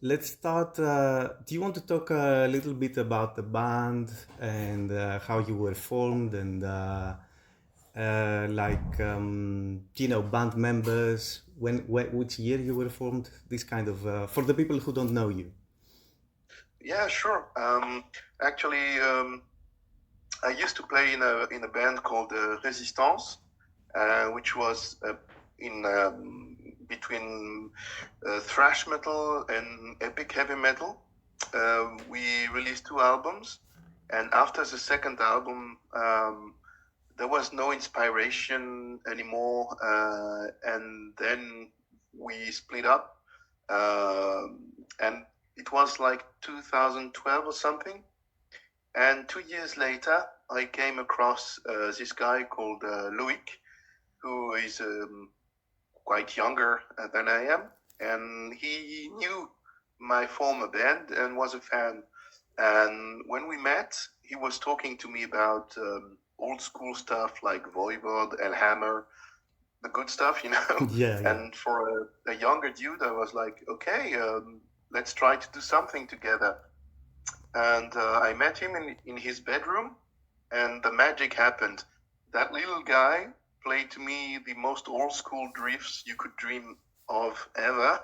let's start. Do you want to talk a little bit about the band and how you were formed and band members, which year you were formed? This kind of for the people who don't know you. Yeah, sure. Actually, I used to play in a band called Resistance, which was in between thrash metal and epic heavy metal. We released 2 albums, and after the second album, there was no inspiration anymore, and then we split up, and it was like 2012 or something. And 2 years later, I came across this guy called Loic, who is quite younger than I am, and he knew my former band and was a fan. And when we met, he was talking to me about old school stuff like Voivod and Hammer, the good stuff, you know. Yeah, yeah. And for a younger dude, I was like, okay, let's try to do something together. And I met him in his bedroom, and the magic happened. That little guy played to me the most old school riffs you could dream of ever,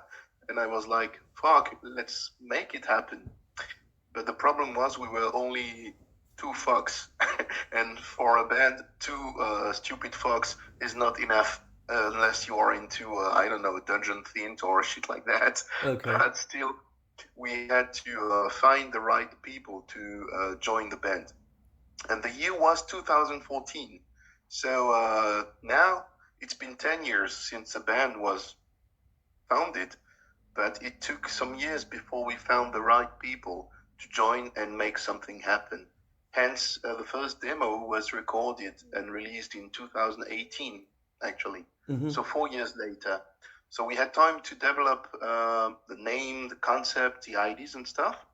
and I was like, fuck, let's make it happen. But the problem was we were only 2 fucks, and for a band, 2 stupid fucks is not enough unless you are into, I don't know, dungeon themed or shit like that. Okay. But still, we had to find the right people to join the band. And the year was 2014. So now it's been 10 years since the band was founded, but it took some years before we found the right people to join and make something happen. Hence, the first demo was recorded and released in 2018, actually. Mm-hmm. So 4 years later. So we had time to develop the name, the concept, the ideas and stuff.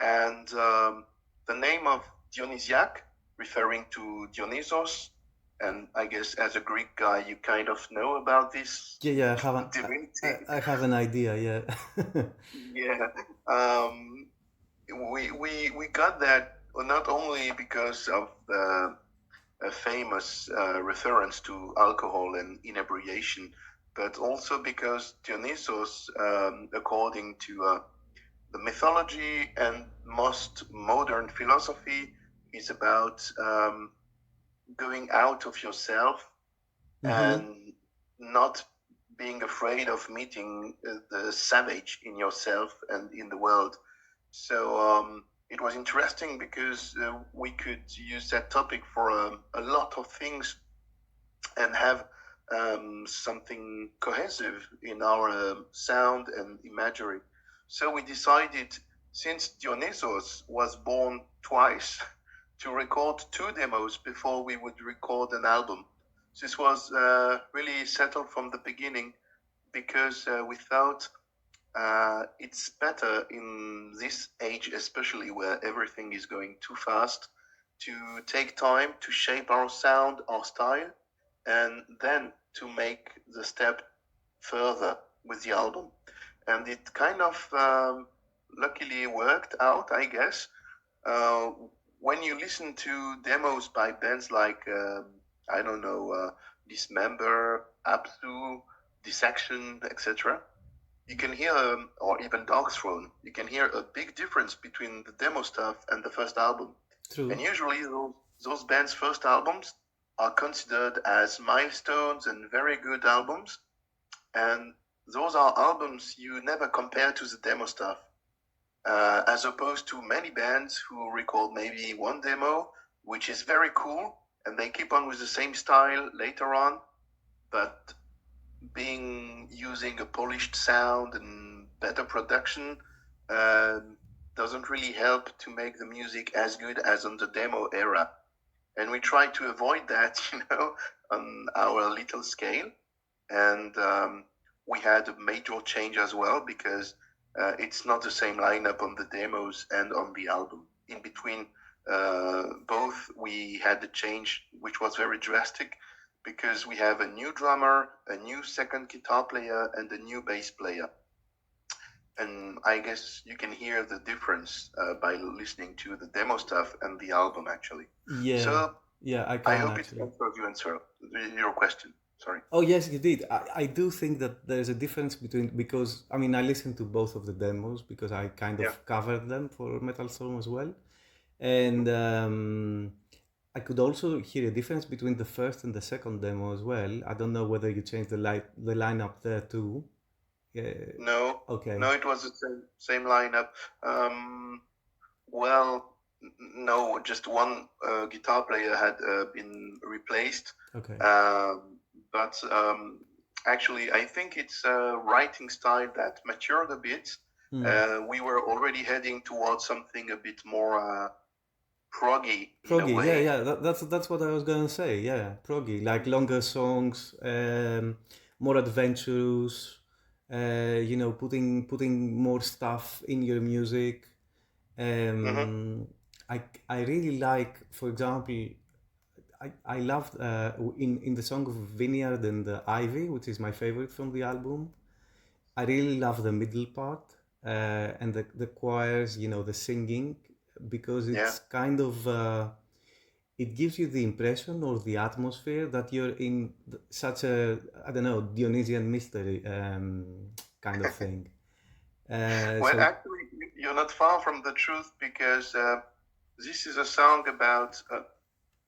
And the name of Dionysiaque, referring to Dionysos, and I guess as a Greek guy, you kind of know about this Yeah, divinity. I have an idea. Yeah. Yeah. Um, we got that not only because of the a famous reference to alcohol and inebriation, but also because Dionysos, according to the mythology and most modern philosophy, is about going out of yourself Mm-hmm. and not being afraid of meeting the savage in yourself and in the world. So it was interesting because we could use that topic for a lot of things and have something cohesive in our sound and imagery. So we decided, since Dionysos was born twice, to record 2 demos before we would record an album. This was really settled from the beginning because we thought it's better in this age, especially where everything is going too fast, to take time to shape our sound, our style, and then to make the step further with the album. And it kind of luckily worked out, I guess. Uh, when you listen to demos by bands like, I don't know, Dismember, Absu, Dissection, etc., you can hear, or even Dark Throne, you can hear a big difference between the demo stuff and the first album. True. And usually those bands' first albums are considered as milestones and very good albums. And those are albums you never compare to the demo stuff. As opposed to many bands who record maybe one demo, which is very cool, and they keep on with the same style later on, but using a polished sound and better production uh, doesn't really help to make the music as good as on the demo era. And we try to avoid that, on our little scale. And we had a major change as well because it's not the same lineup on the demos and on the album. In between both, we had the change, which was very drastic because we have a new drummer, a new second guitar player, and a new bass player. and I guess you can hear the difference by listening to the demo stuff and the album actually. Yeah, So yeah, I I can hope it actually. answers your question. Sorry. Oh yes, you did. I do think that there's a difference between, because I mean I listened to both of the demos because I kind Yeah. of covered them for Metal Storm as well, Mhm. and I could also hear a difference between the first and the second demo as well. I don't know whether you changed the lineup there too. Yeah. No, Okay. no, it was the same lineup. Um, well, no, just one guitar player had been replaced. Okay. But actually, I think it's a writing style that matured a bit. Hmm. We were already heading towards something a bit more proggy in a Proggy, yeah, way. yeah, that's what I was gonna say. Yeah, proggy, like longer songs, more adventurous. Putting more stuff in your music. Mm-hmm. Um, I really like, for example, I loved in the song of Vineyard and Ivy, which is my favorite from the album. I really love the middle part and the choirs, the singing, because Yeah. it's kind of it gives you the impression or the atmosphere that you're in such a, I don't know, Dionysian mystery kind of thing. Well, So actually, you're not far from the truth because this is a song about.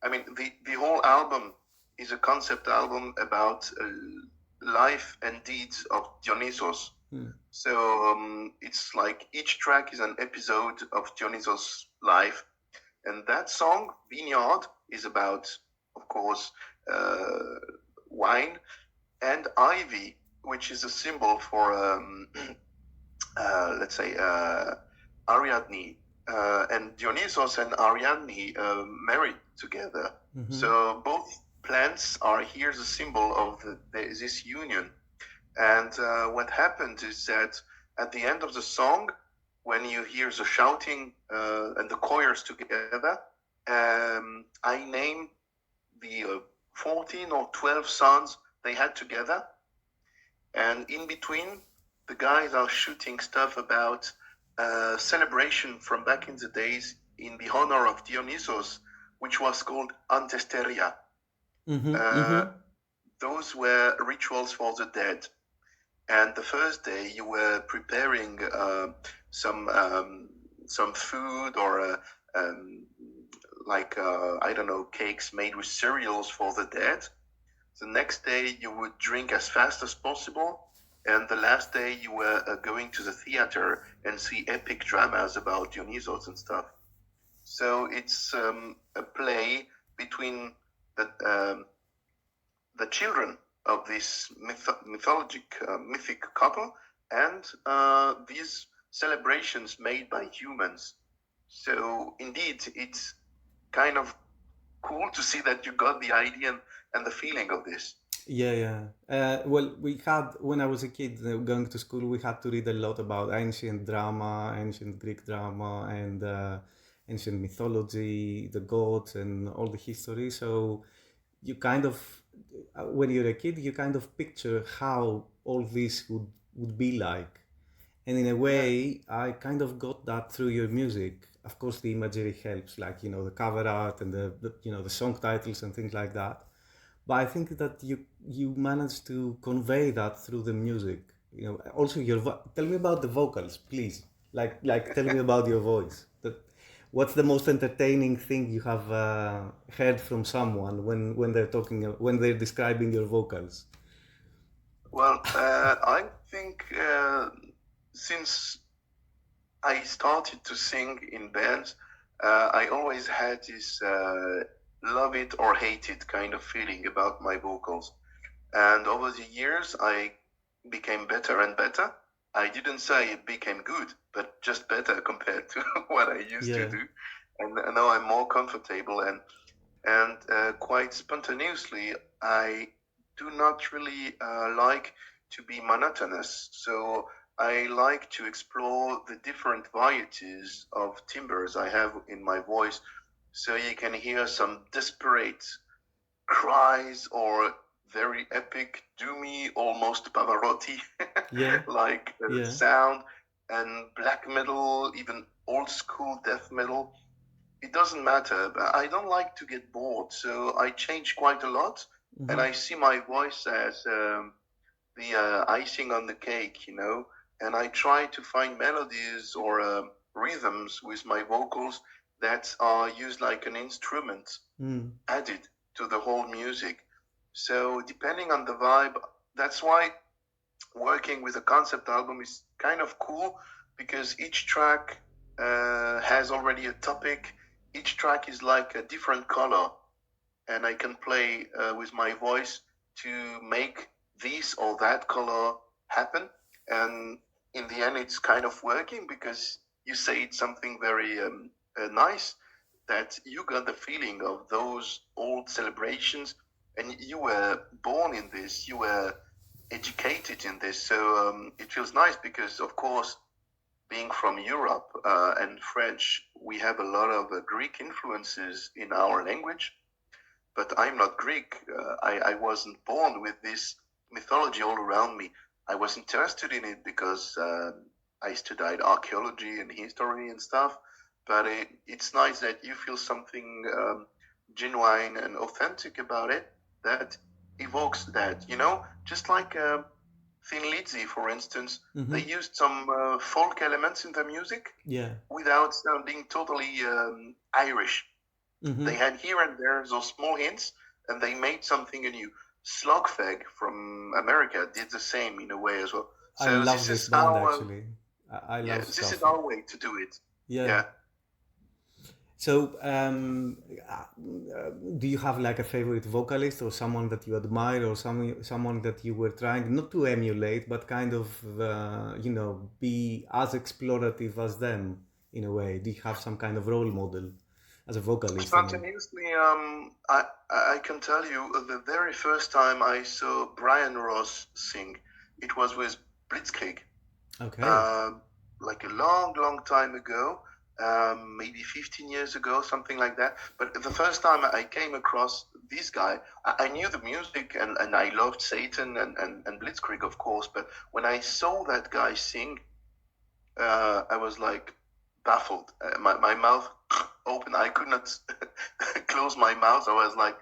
I mean, the whole album is a concept album about life and deeds of Dionysos. hmm, So it's like each track is an episode of Dionysos' life, and that song Vineyard is about, of course, uh, wine and ivy, which is a symbol for let's say, Ariadne. And Dionysos and Ariadne married together. mhm. So both plants are here as a symbol of this union. And what happened is that at the end of the song, when you hear the shouting and the choirs together, I name the 14 or 12 sons they had together, and in between, the guys are shooting stuff about celebration from back in the days in the honor of Dionysos, which was called Antesteria. Mhm, Uh, mhm. those were rituals for the dead. And the first day, you were preparing some some food or like I don't know, cakes made with cereals for the dead. The next day, you would drink as fast as possible. And the last day, you were going to the theater and see epic dramas about Dionysos and stuff. So it's a play between the children of this mythic couple and these celebrations made by humans. So indeed, it's kind of cool to see that you got the idea and the feeling of this. Yeah, yeah. Well, we had, when I was a kid going to school, we had to read a lot about ancient drama, ancient Greek drama, and ancient mythology, the gods, and all the history. So you kind of, when you're a kid, you kind of picture how all this would be like. And in a Yeah. way, I kind of got that through your music. Of course, the imagery helps, like, the cover art and the song titles and things like that. But I think that you managed to convey that through the music. Also tell me about the vocals, please. Like tell me about your voice. What's the most entertaining thing you have heard from someone when they're talking when they're describing your vocals? Well, I think since I started to sing in bands, I always had this love it or hate it kind of feeling about my vocals. And over the years, I became better and better. I didn't say it became good, but just better compared to what I used to Yeah. do. And now I'm more comfortable and quite spontaneously, I do not really like to be monotonous. So I like to explore the different varieties of timbres I have in my voice. So you can hear some desperate cries or very epic, doomy, almost Pavarotti Yeah. like Yeah. sound. and black metal, even old school death metal. It doesn't matter. But I don't like to get bored, so I change quite a lot, and I see my voice as the icing on the cake, you know. And I try to find melodies or rhythms with my vocals that are used like an instrument added to the whole music. So depending on the vibe, that's why working with a concept album is kind of cool, because each track has already a topic. Each track is like a different color, and I can play with my voice to make this or that color happen. And in the end, it's kind of working, because you say it's something very nice, that you got the feeling of those old celebrations, and you were born in this, you were educated in this. So it feels nice, because, of course, being from Europe and French, we have a lot of Greek influences in our language. But I'm not Greek. I wasn't born with this mythology all around me. I was interested in it because I studied archaeology and history and stuff. But it's nice that you feel something genuine and authentic about it that evokes that, you know, just like Thin Lizzy, for instance. They used some folk elements in their music without sounding totally Irish. They had here and there those small hints, and they made something new. Slugfag from America did the same in a way as well. I love this band actually. I love this is our way to do it. Yeah. So, do you have like a favorite vocalist or someone that you admire, or someone that you were trying not to emulate, but kind of, you know, be as explorative as them in a way? Do you have some kind of role model as a vocalist? Spontaneously, I can tell you the very first time I saw Brian Ross sing, it was with Blitzkrieg. Okay. Like a long time ago. Maybe 15 years ago, something like that. But the first time I came across this guy, I knew the music and I loved Satan and Blitzkrieg, of course. But when I saw that guy sing, I was like baffled. My mouth open. I could not close my mouth. I was like,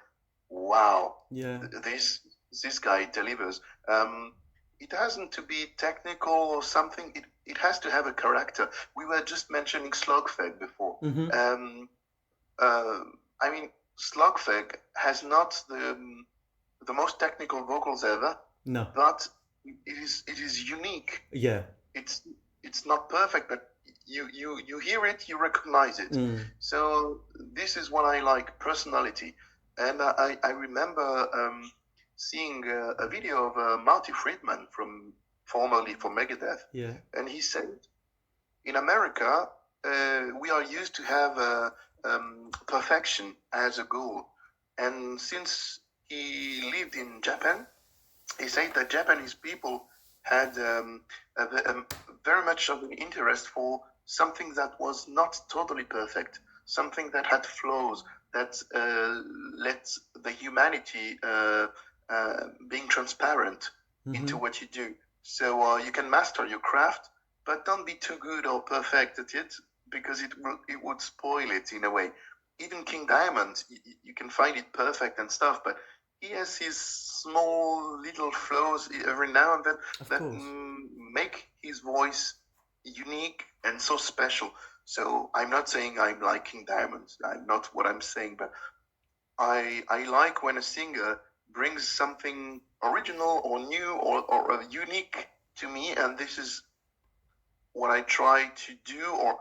wow, this guy delivers. It hasn't to be technical or something. It has to have a character. We were just mentioning Slugfag before. I mean, Slugfag has not the most technical vocals ever. No. But it is unique. Yeah. It's not perfect, but you hear it, you recognize it. So this is what I like, personality. And I remember seeing a video of Marty Friedman formerly from Megadeth. Yeah. And he said, in America, we are used to have perfection as a goal. And since he lived in Japan, he said that Japanese people had very much of an interest for something that was not totally perfect, something that had flaws, that let the humanity being transparent into what you do. So you can master your craft, but don't be too good or perfect at it, because it would spoil it in a way. Even King Diamond, you can find it perfect and stuff, but he has his small little flaws every now and then that make his voice unique and so special. So I'm not saying I'm like King Diamond. I'm not what I'm saying, but I like when a singer brings something original or new or unique to me, and this is what I try to do, or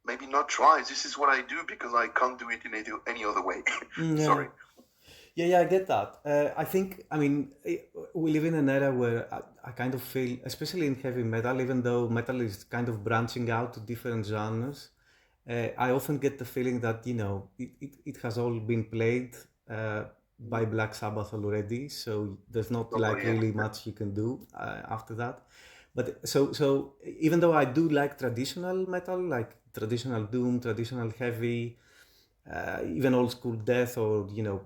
maybe not try. This is what I do because I can't do it in any other way. Sorry. Yeah, I get that. I mean, we live in an era where I kind of feel, especially in heavy metal, even though metal is kind of branching out to different genres, I often get the feeling that, you know, it has all been played by Black Sabbath already, so there's not really much you can do after that. But so even though I do like traditional metal, like traditional doom, traditional heavy, even old school death, or you know,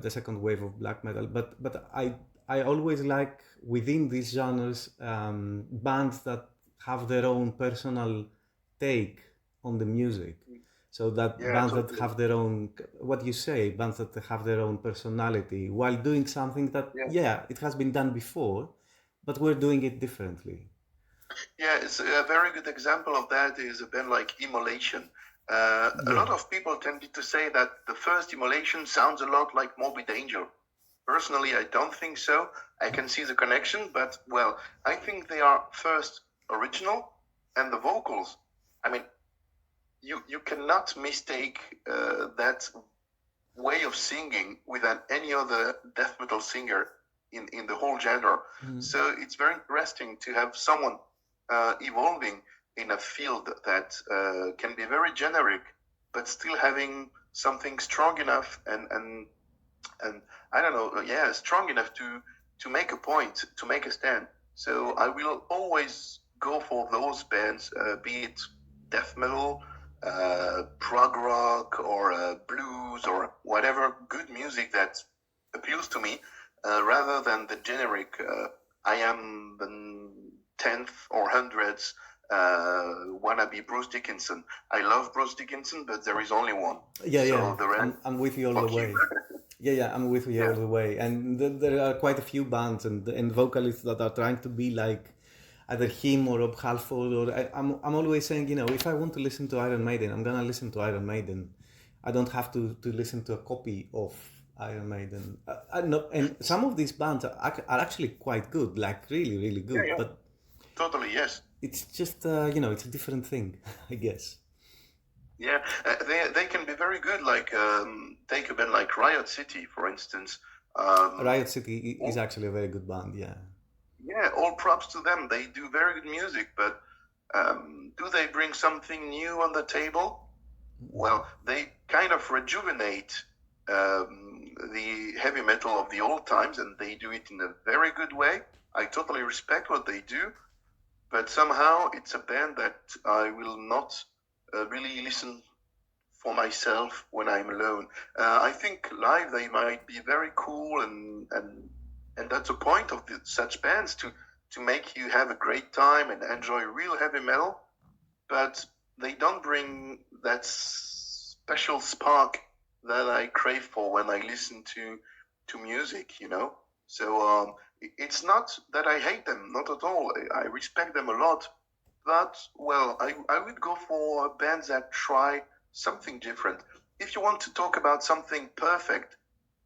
the second wave of black metal, but I always like within these genres bands that have their own personal take on the music. So that Yeah, bands that totally. have their own, what you say, bands that have their own personality while doing something that, Yeah. yeah, it has been done before, but we're doing it differently. Yeah, it's a very good example of that is a band like Immolation. A Yeah. lot of people tended to say that the first Immolation sounds a lot like Morbid Angel. Personally, I don't think so. I can see the connection, but well, I think they are first original, and the vocals. I mean, you cannot mistake that way of singing with any other death metal singer in the whole genre. So it's very interesting to have someone evolving in a field that can be very generic, but still having something strong enough and I don't know, yeah, strong enough to make a point, to make a stand. So I will always go for those bands, be it death metal, prog rock, or blues, or whatever good music that appeals to me, rather than the generic. I am the 10th or 100th wannabe Bruce Dickinson. I love Bruce Dickinson, but there is only one. Yeah, so yeah, the rest, I'm with you all the fuck you. way. Yeah, I'm with you Yeah. all the way. And there are quite a few bands and vocalists that are trying to be like either him or Rob Halford. Or I'm always saying, you know, if I want to listen to Iron Maiden, I'm gonna listen to Iron Maiden. I don't have to listen to a copy of Iron Maiden. And some of these bands are actually quite good, like really, really Yeah, good. yeah. But Totally, yes. it's just, you know, it's a different thing, I guess. Yeah, they can be very good. Like take a band like Riot City, for instance. Riot City is actually a very good band, yeah. Yeah, all props to them. They do very good music, but do they bring something new on the table? Well, they kind of rejuvenate the heavy metal of the old times, and they do it in a very good way. I totally respect what they do, but somehow it's a band that I will not really listen for myself when I'm alone. I think live they might be very cool, and that's the point of such bands to make you have a great time and enjoy real heavy metal, but they don't bring that special spark that I crave for when I listen to music, you know. So it's not that I hate them, not at all. I respect them a lot, but well, I would go for bands that try something different. If you want to talk about something perfect,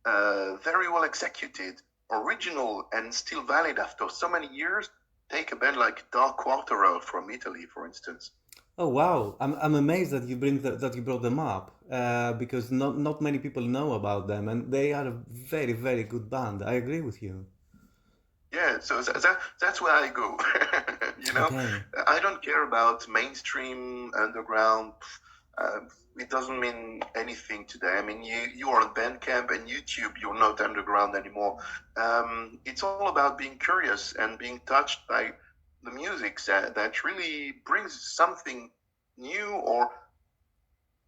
very well executed, original, and still valid after so many years, take a band like Dark Quarterel from Italy, for instance. Oh wow! I'm amazed that that you brought them up because not many people know about them, and they are a very very good band. I agree with you. Yeah, so that's where I go. You know, Okay. I don't care about mainstream underground. Uh, it doesn't mean anything today. I mean, you are on Bandcamp and YouTube. You're not underground anymore. It's all about being curious and being touched by the music that really brings something new, or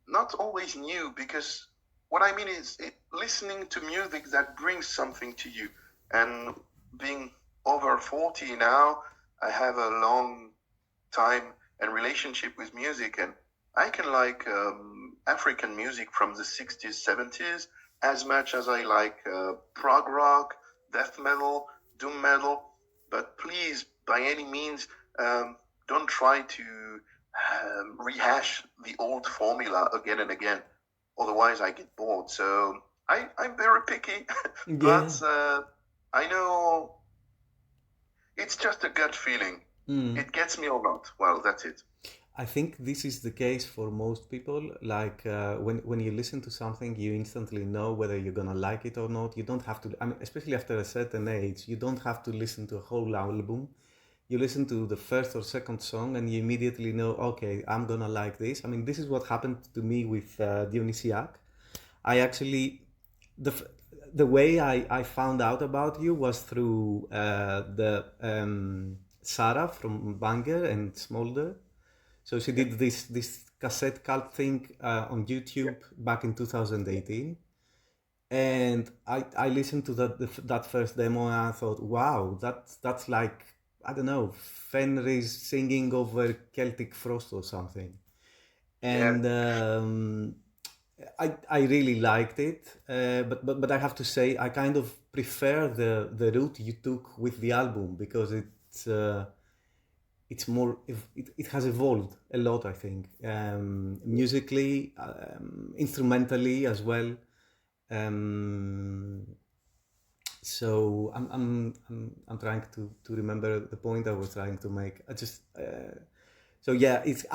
not always new, because what I mean is listening to music that brings something to you. And being over 40 now, I have a long time and relationship with music, and I can like African music from the 60s, 70s as much as I like prog rock, death metal, doom metal. But please, by any means, don't try to rehash the old formula again and again. Otherwise, I get bored. So I'm very picky, Yeah. but I know it's just a gut feeling. It gets me or not. Well, that's it. I think this is the case for most people. Like when you listen to something, you instantly know whether you're gonna like it or not. You don't have to. I mean, especially after a certain age, you don't have to listen to a whole album. You listen to the first or second song, and you immediately know, okay, I'm gonna like this. I mean, this is what happened to me with Dionysiaque. I actually the f- the way I found out about you was through the Sarah from Banger and Smolder. So she Yeah. did this cassette cult thing on Yeah. YouTube back in 2018, and I listened to that first demo and I thought, wow, that's like I don't know, Fenris singing over Celtic Frost or something. Yeah. And I really liked it, but I have to say I kind of prefer the route you took with the album because it's more it has evolved a lot, I think, musically, instrumentally as well. Um, so I'm trying to remember the point I was trying to make. I just so yeah, it's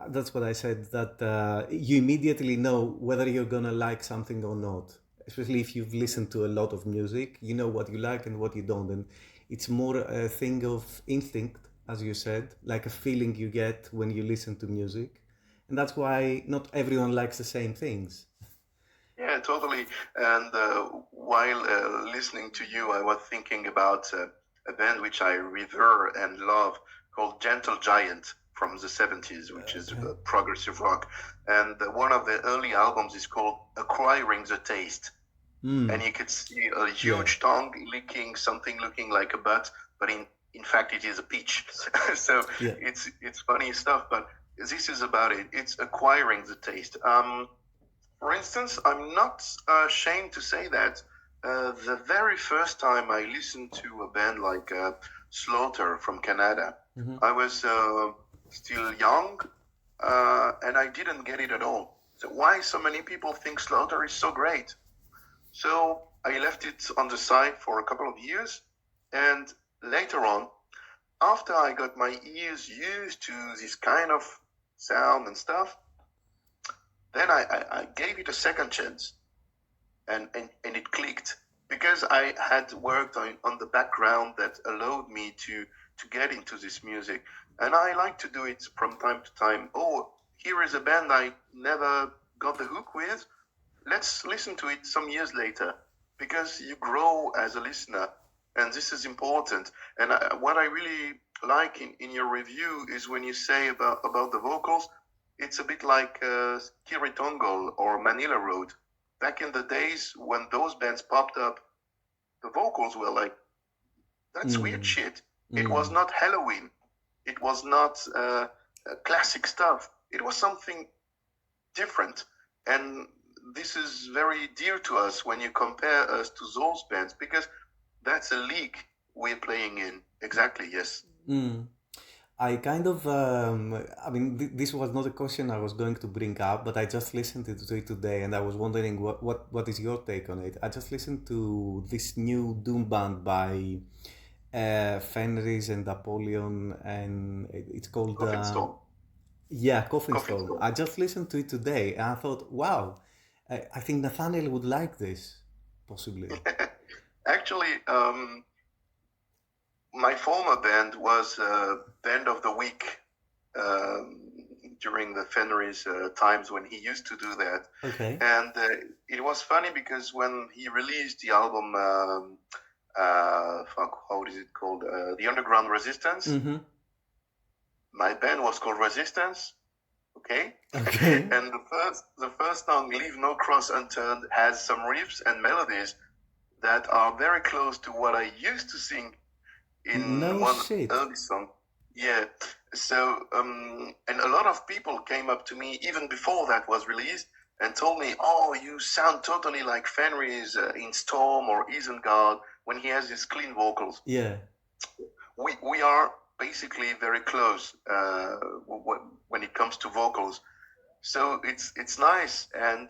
that's what I said, that you immediately know whether you're gonna like something or not. Especially if you've listened to a lot of music, you know what you like and what you don't, and it's more a thing of instinct, as you said, like a feeling you get when you listen to music, and that's why not everyone likes the same things. Yeah, totally. And while listening to you, I was thinking about a band which I revere and love called Gentle Giant from the 70s, which is Okay. progressive rock. And one of the early albums is called Acquiring the Taste. And you could see a Yeah. huge tongue licking something looking like a butt, but in fact it is a peach. So Yeah. it's funny stuff, but this is about it. It's acquiring the taste. For instance, I'm not ashamed to say that the very first time I listened to a band like Slaughter from Canada, I was still young and I didn't get it at all. So why so many people think Slaughter is so great? So I left it on the side for a couple of years, and later on, after I got my ears used to this kind of sound and stuff, then I gave it a second chance, and it clicked because I had worked on the background that allowed me to get into this music, and I like to do it from time to time. Oh, here is a band I never got the hook with. Let's listen to it some years later, because you grow as a listener, and this is important. And what I really like in your review is when you say about the vocals, it's a bit like Kiritongol or Manila Road. Back in the days when those bands popped up, the vocals were like, that's weird shit. It was not Halloween. It was not classic stuff. It was something different. And this is very dear to us when you compare us to those bands, because that's a league we're playing in. Exactly, yes. I kind of, I mean, this was not a question I was going to bring up, but I just listened to it today, and I was wondering what is your take on it. I just listened to this new doom band by Fenris and Apollyon, and it's called Coffin Storm. yeah, Coffin Coffin Storm. Storm. I just listened to it today, and I thought, wow, I think Nathaniel would like this, possibly. Actually, my former band was Band of the Week during the Fenris times when he used to do that. Okay. And it was funny because when he released the album, how is it called? The Underground Resistance. My band was called Resistance. Okay. Okay. And the first song, Leave No Cross Unturned, has some riffs and melodies that are very close to what I used to sing in one early song. Yeah. So, and a lot of people came up to me even before that was released and told me, oh, you sound totally like Fenris in Storm or Isengard when he has his clean vocals. Yeah. We are basically very close when it comes to vocals. So it's nice. And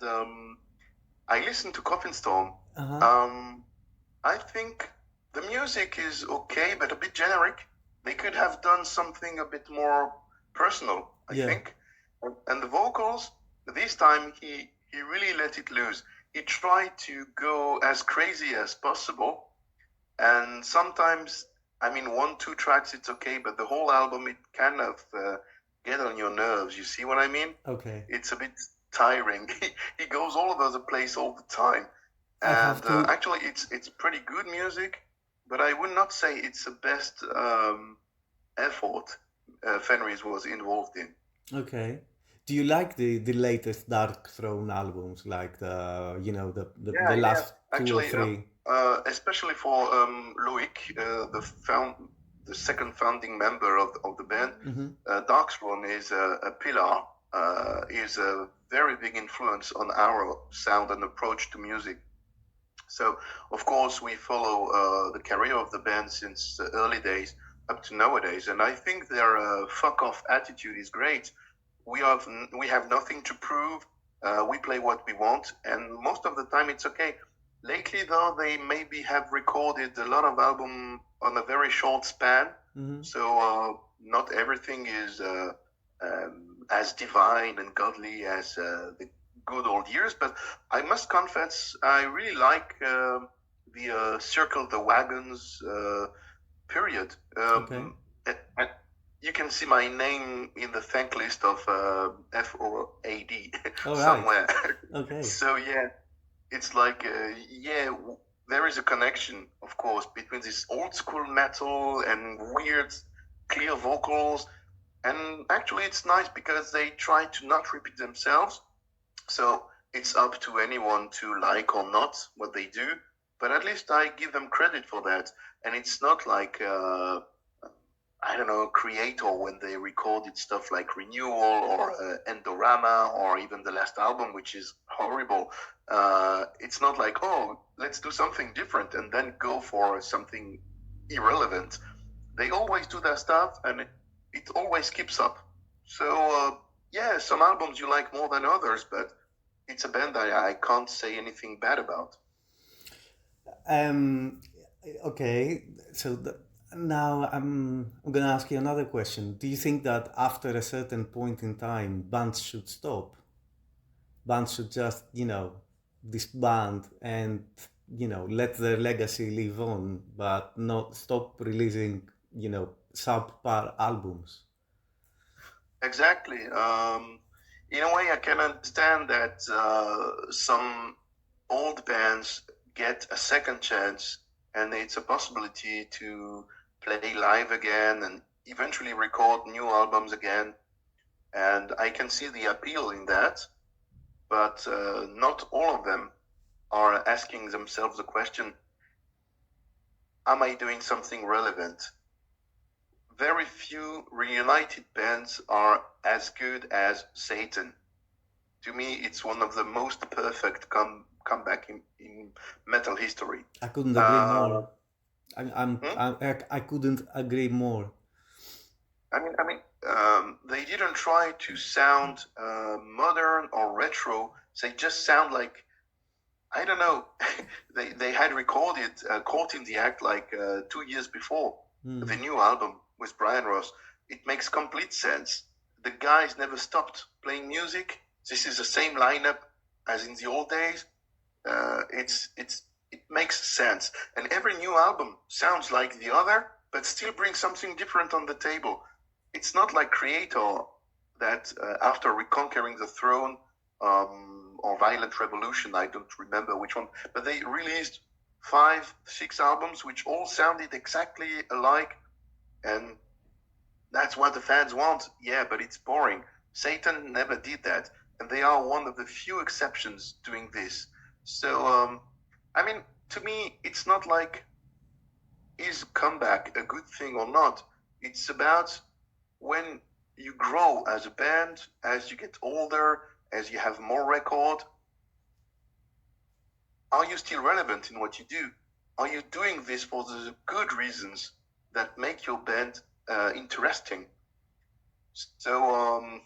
I listened to Coffin Storm. I think the music is okay, but a bit generic. They could have done something a bit more personal, I think. And the vocals, this time he really let it loose. He tried to go as crazy as possible. And sometimes, I mean, 1-2 tracks, it's okay, but the whole album, it kind of get on your nerves. You see what I mean? Okay. It's a bit tiring. He goes all over the place all the time. And actually, it's pretty good music, but I would not say it's the best effort Fenris was involved in. Okay. Do you like the latest Dark Throne albums, like the last actually, 2 or 3? Especially for Loic, the second founding member of the band. Mm-hmm. Darkthrone is a pillar, is a very big influence on our sound and approach to music. So, of course, we follow the career of the band since the early days up to nowadays, and I think their fuck-off attitude is great. We have nothing to prove. We play what we want, and most of the time it's okay. Lately, though, they maybe have recorded a lot of albums on a very short span, Mm-hmm. so not everything is as divine and godly as the good old years. But I must confess, I really like the Circle the Wagons period. Okay. And you can see my name in the thank list of FOAD All right. somewhere. Okay. So yeah, it's like there is a connection, of course, between this old school metal and weird, clear vocals. And actually, it's nice because they try to not repeat themselves. So it's up to anyone to like or not what they do. But at least I give them credit for that. And it's not like, I don't know, Creator when they recorded stuff like Renewal or Endorama or even the last album, which is horrible. It's not like, oh, let's do something different and then go for something irrelevant. They always do their stuff and it always keeps up. So, yeah, some albums you like more than others, but it's a band I can't say anything bad about. Okay, so now I'm going to ask you another question. Do you think that after a certain point in time, bands should stop? Bands should just, disband and, let their legacy live on, but not stop releasing, subpar albums? Exactly. In a way, I can understand that some old bands get a second chance and it's a possibility to play live again and eventually record new albums again. And I can see the appeal in that, but not all of them are asking themselves the question, am I doing something relevant? Very few reunited bands are as good as Satan. To me, it's one of the most perfect comeback in metal history. I couldn't agree more. I couldn't agree more. They didn't try to sound modern or retro. They just sound like, I don't know. they had recorded Caught in the Act like 2 years before the new album with Brian Ross. It makes complete sense. The guys never stopped playing music. This is the same lineup as in the old days. It makes sense. And every new album sounds like the other, but still brings something different on the table. It's not like Creator that after reconquering the throne or Violent Revolution, I don't remember which one, but they released 5, 6 albums which all sounded exactly alike, and that's what the fans want. Yeah, but it's boring. Satan never did that, and they are one of the few exceptions doing this. So, to me, it's not like, is comeback a good thing or not? It's about when you grow as a band, as you get older, as you have more record, are you still relevant in what you do? Are you doing this for the good reasons that make your band interesting? So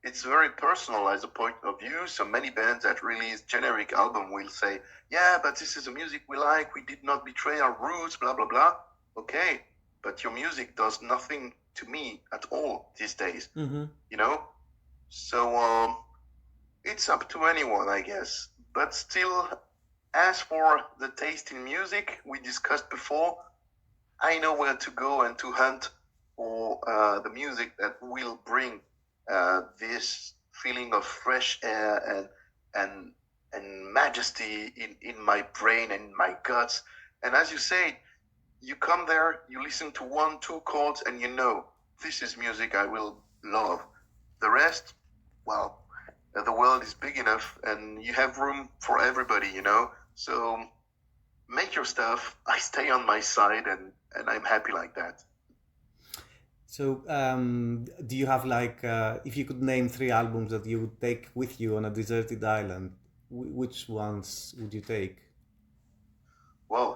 it's very personal as a point of view. So many bands that release generic album will say, yeah, but this is the music we like. We did not betray our roots, blah, blah, blah. Okay, but your music does nothing to me at all these days, So it's up to anyone, I guess. But still, as for the taste in music we discussed before, I know where to go and to hunt for the music that will bring this feeling of fresh air and majesty in my brain and my guts. And as you say, you come there, you listen to 1, 2 chords, and you know, this is music I will love. The rest, well, the world is big enough and you have room for everybody, So make your stuff. I stay on my side and I'm happy like that. So, do you have like, if you could name three albums that you would take with you on a deserted island, which ones would you take? Well,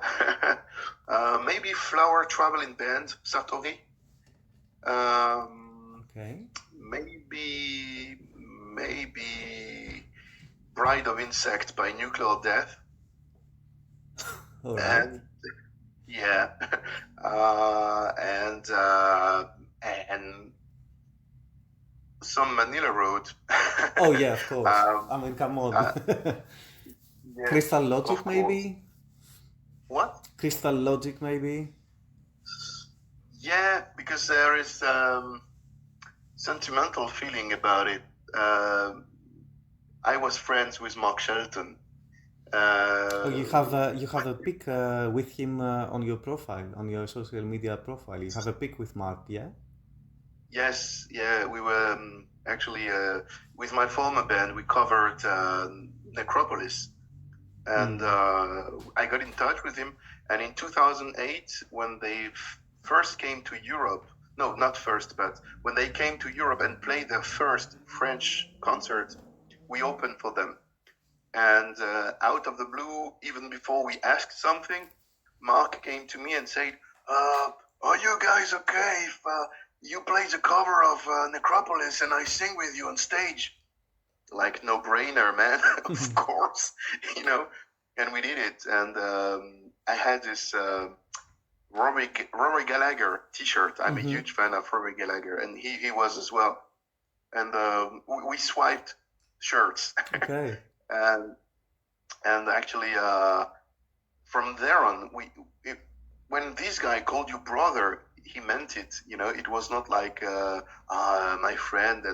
maybe Flower Traveling Band, Sartori. Um, Okay. maybe Bride of Insect by Nuclear Death. All right. And yeah, uh, and uh, and some Manila Road. Oh yeah, of course. um, I mean, come on. uh, yeah, Crystal Logic, of course. maybe. What? Crystal Logic, maybe. Yeah, because there is sentimental feeling about it. I was friends with Mark Shelton. Oh, Uh, you have a pic with him on your profile, on your social media profile. You have a pic with Mark, yeah? yes, yeah, we were actually with my former band. We covered Necropolis, and Mm. I got in touch with him. And in 2008, when they first came to Europe, no, not first, but when they came to Europe and played their first French concert, we opened for them. And out of the blue, even before we asked something, Mark came to me and said, "Are you guys okay if you play the cover of Necropolis and I sing with you on stage?" Like no brainer, man. Of course, you know. And we did it. And I had this Rory Gallagher T-shirt. I'm a huge fan of Rory Gallagher, and he was as well. And we swiped shirts. Okay. And actually, from there on, when this guy called you brother, he meant it. You know, it was not like my friend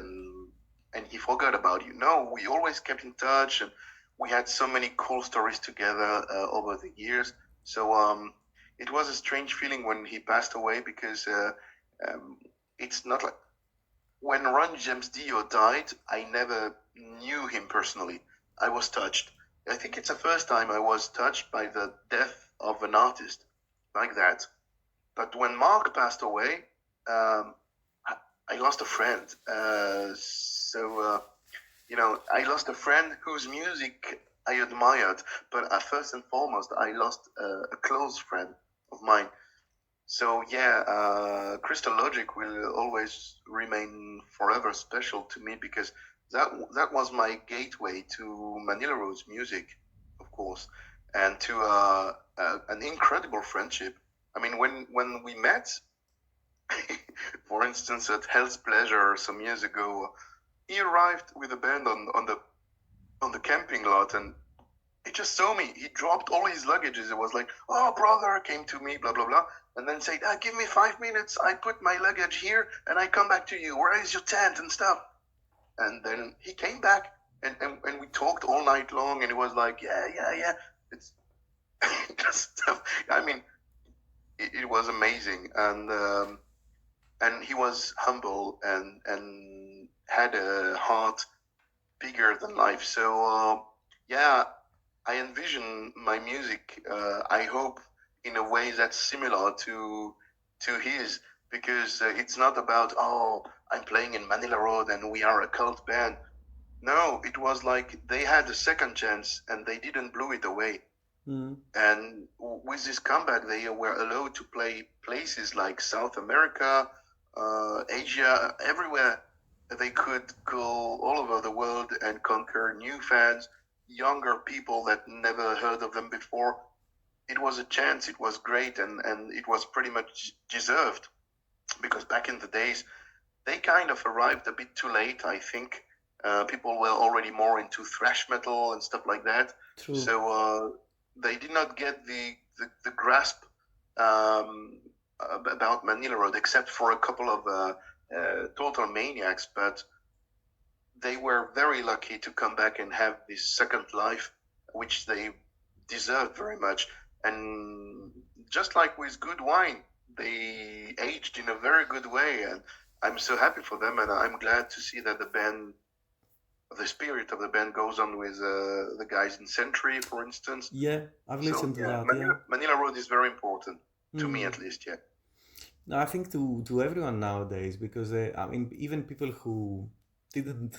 and he forgot about you. No, we always kept in touch, and we had so many cool stories together over the years. So it was a strange feeling when he passed away, because it's not like when Ron James Dio died, I never knew him personally. I was touched. I think it's the first time I was touched by the death of an artist like that. But when Mark passed away, I lost a friend. I lost a friend whose music I admired. But first and foremost, I lost a close friend of mine. So yeah, Crystal Logic will always remain forever special to me, because that was my gateway to Manila Road's music, of course, and to an incredible friendship. I mean, when we met, for instance, at Hell's Pleasure some years ago, he arrived with a band on the camping lot, and he just saw me. He dropped all his luggages. It was like, "Oh, brother," came to me, blah blah blah, and then said, "Give me 5 minutes. I put my luggage here, and I come back to you. Where is your tent and stuff?" And then he came back, and we talked all night long, and it was like, yeah. It's just, I mean, it was amazing, and he was humble and had a heart bigger than life. So yeah, I envision my music. I hope in a way that's similar to his, because it's not about, oh, I'm playing in Manila Road and we are a cult band. No, it was like they had a second chance and they didn't blow it away. And with this comeback, they were allowed to play places like South America, Asia, everywhere. They could go all over the world and conquer new fans, younger people that never heard of them before. It was a chance. It was great, and it was pretty much deserved, because back in the days, they kind of arrived a bit too late, I think. People were already more into thrash metal and stuff like that. True. So they did not get the grasp about Manila Road, except for a couple of total maniacs. But they were very lucky to come back and have this second life, which they deserved very much. And just like with good wine, they aged in a very good way, and I'm so happy for them, and I'm glad to see that the spirit of the band goes on with the guys in Century, for instance. Yeah, I've listened to that. Manila Road is very important to me, at least. Yeah. No, I think to everyone nowadays, because I mean, even people who didn't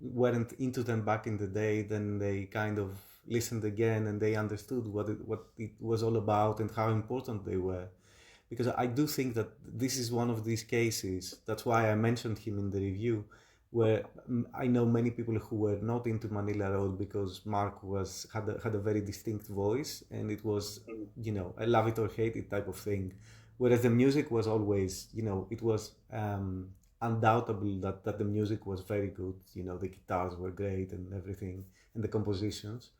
weren't into them back in the day, then they kind of listened again and they understood what it was all about and how important they were. Because I do think that this is one of these cases. That's why I mentioned him in the review, where I know many people who were not into Manila Road because Mark had a very distinct voice, and it was, a love it or hate it type of thing. Whereas the music was always, it was undoubtable that the music was very good. The guitars were great and everything, and the compositions.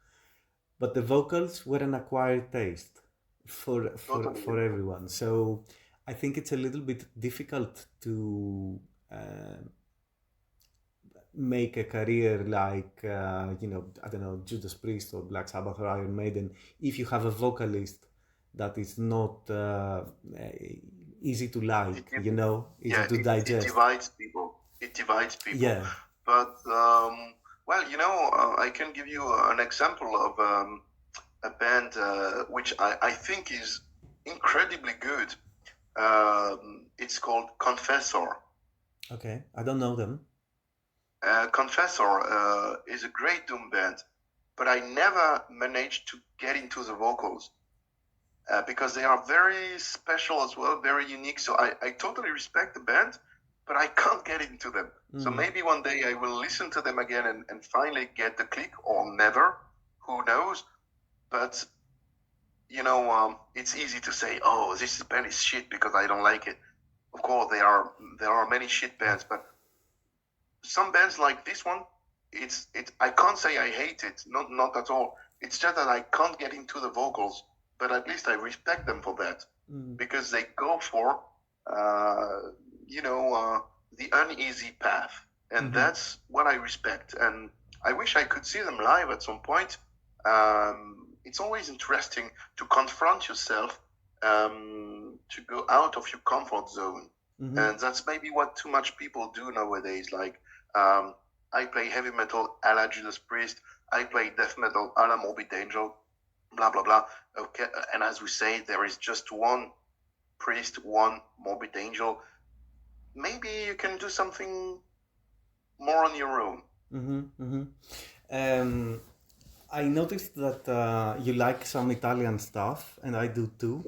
But the vocals were an acquired taste Totally. for everyone. So I think it's a little bit difficult to uh, make a career like I don't know, Judas Priest or Black Sabbath or Iron Maiden if you have a vocalist that is not easy to It, like, it, easy yeah, to it digest. divides people. It divides people. Yeah. But well, I can give you an example of a band which I think is incredibly good. It's called Confessor. Okay, I don't know them. Confessor is a great doom band, but I never managed to get into the vocals because they are very special as well, very unique. So I totally respect the band, but I can't get into them. So maybe one day I will listen to them again and finally get the click, or never. Who knows? But it's easy to say, "Oh, this band is shit" because I don't like it. Of course, there are many shit bands, but some bands like this one, it's I can't say I hate it, not at all. It's just that I can't get into the vocals, but at least I respect them for that because they go for the uneasy path, and that's what I respect. And I wish I could see them live at some point. It's always interesting to confront yourself, to go out of your comfort zone. And that's maybe what too much people do nowadays. Like, I play heavy metal a la Judas Priest. I play death metal a la Morbid Angel. Blah, blah, blah. Okay. And as we say, there is just one Priest, one Morbid Angel. Maybe you can do something more on your own. I noticed that you like some Italian stuff, and I do too.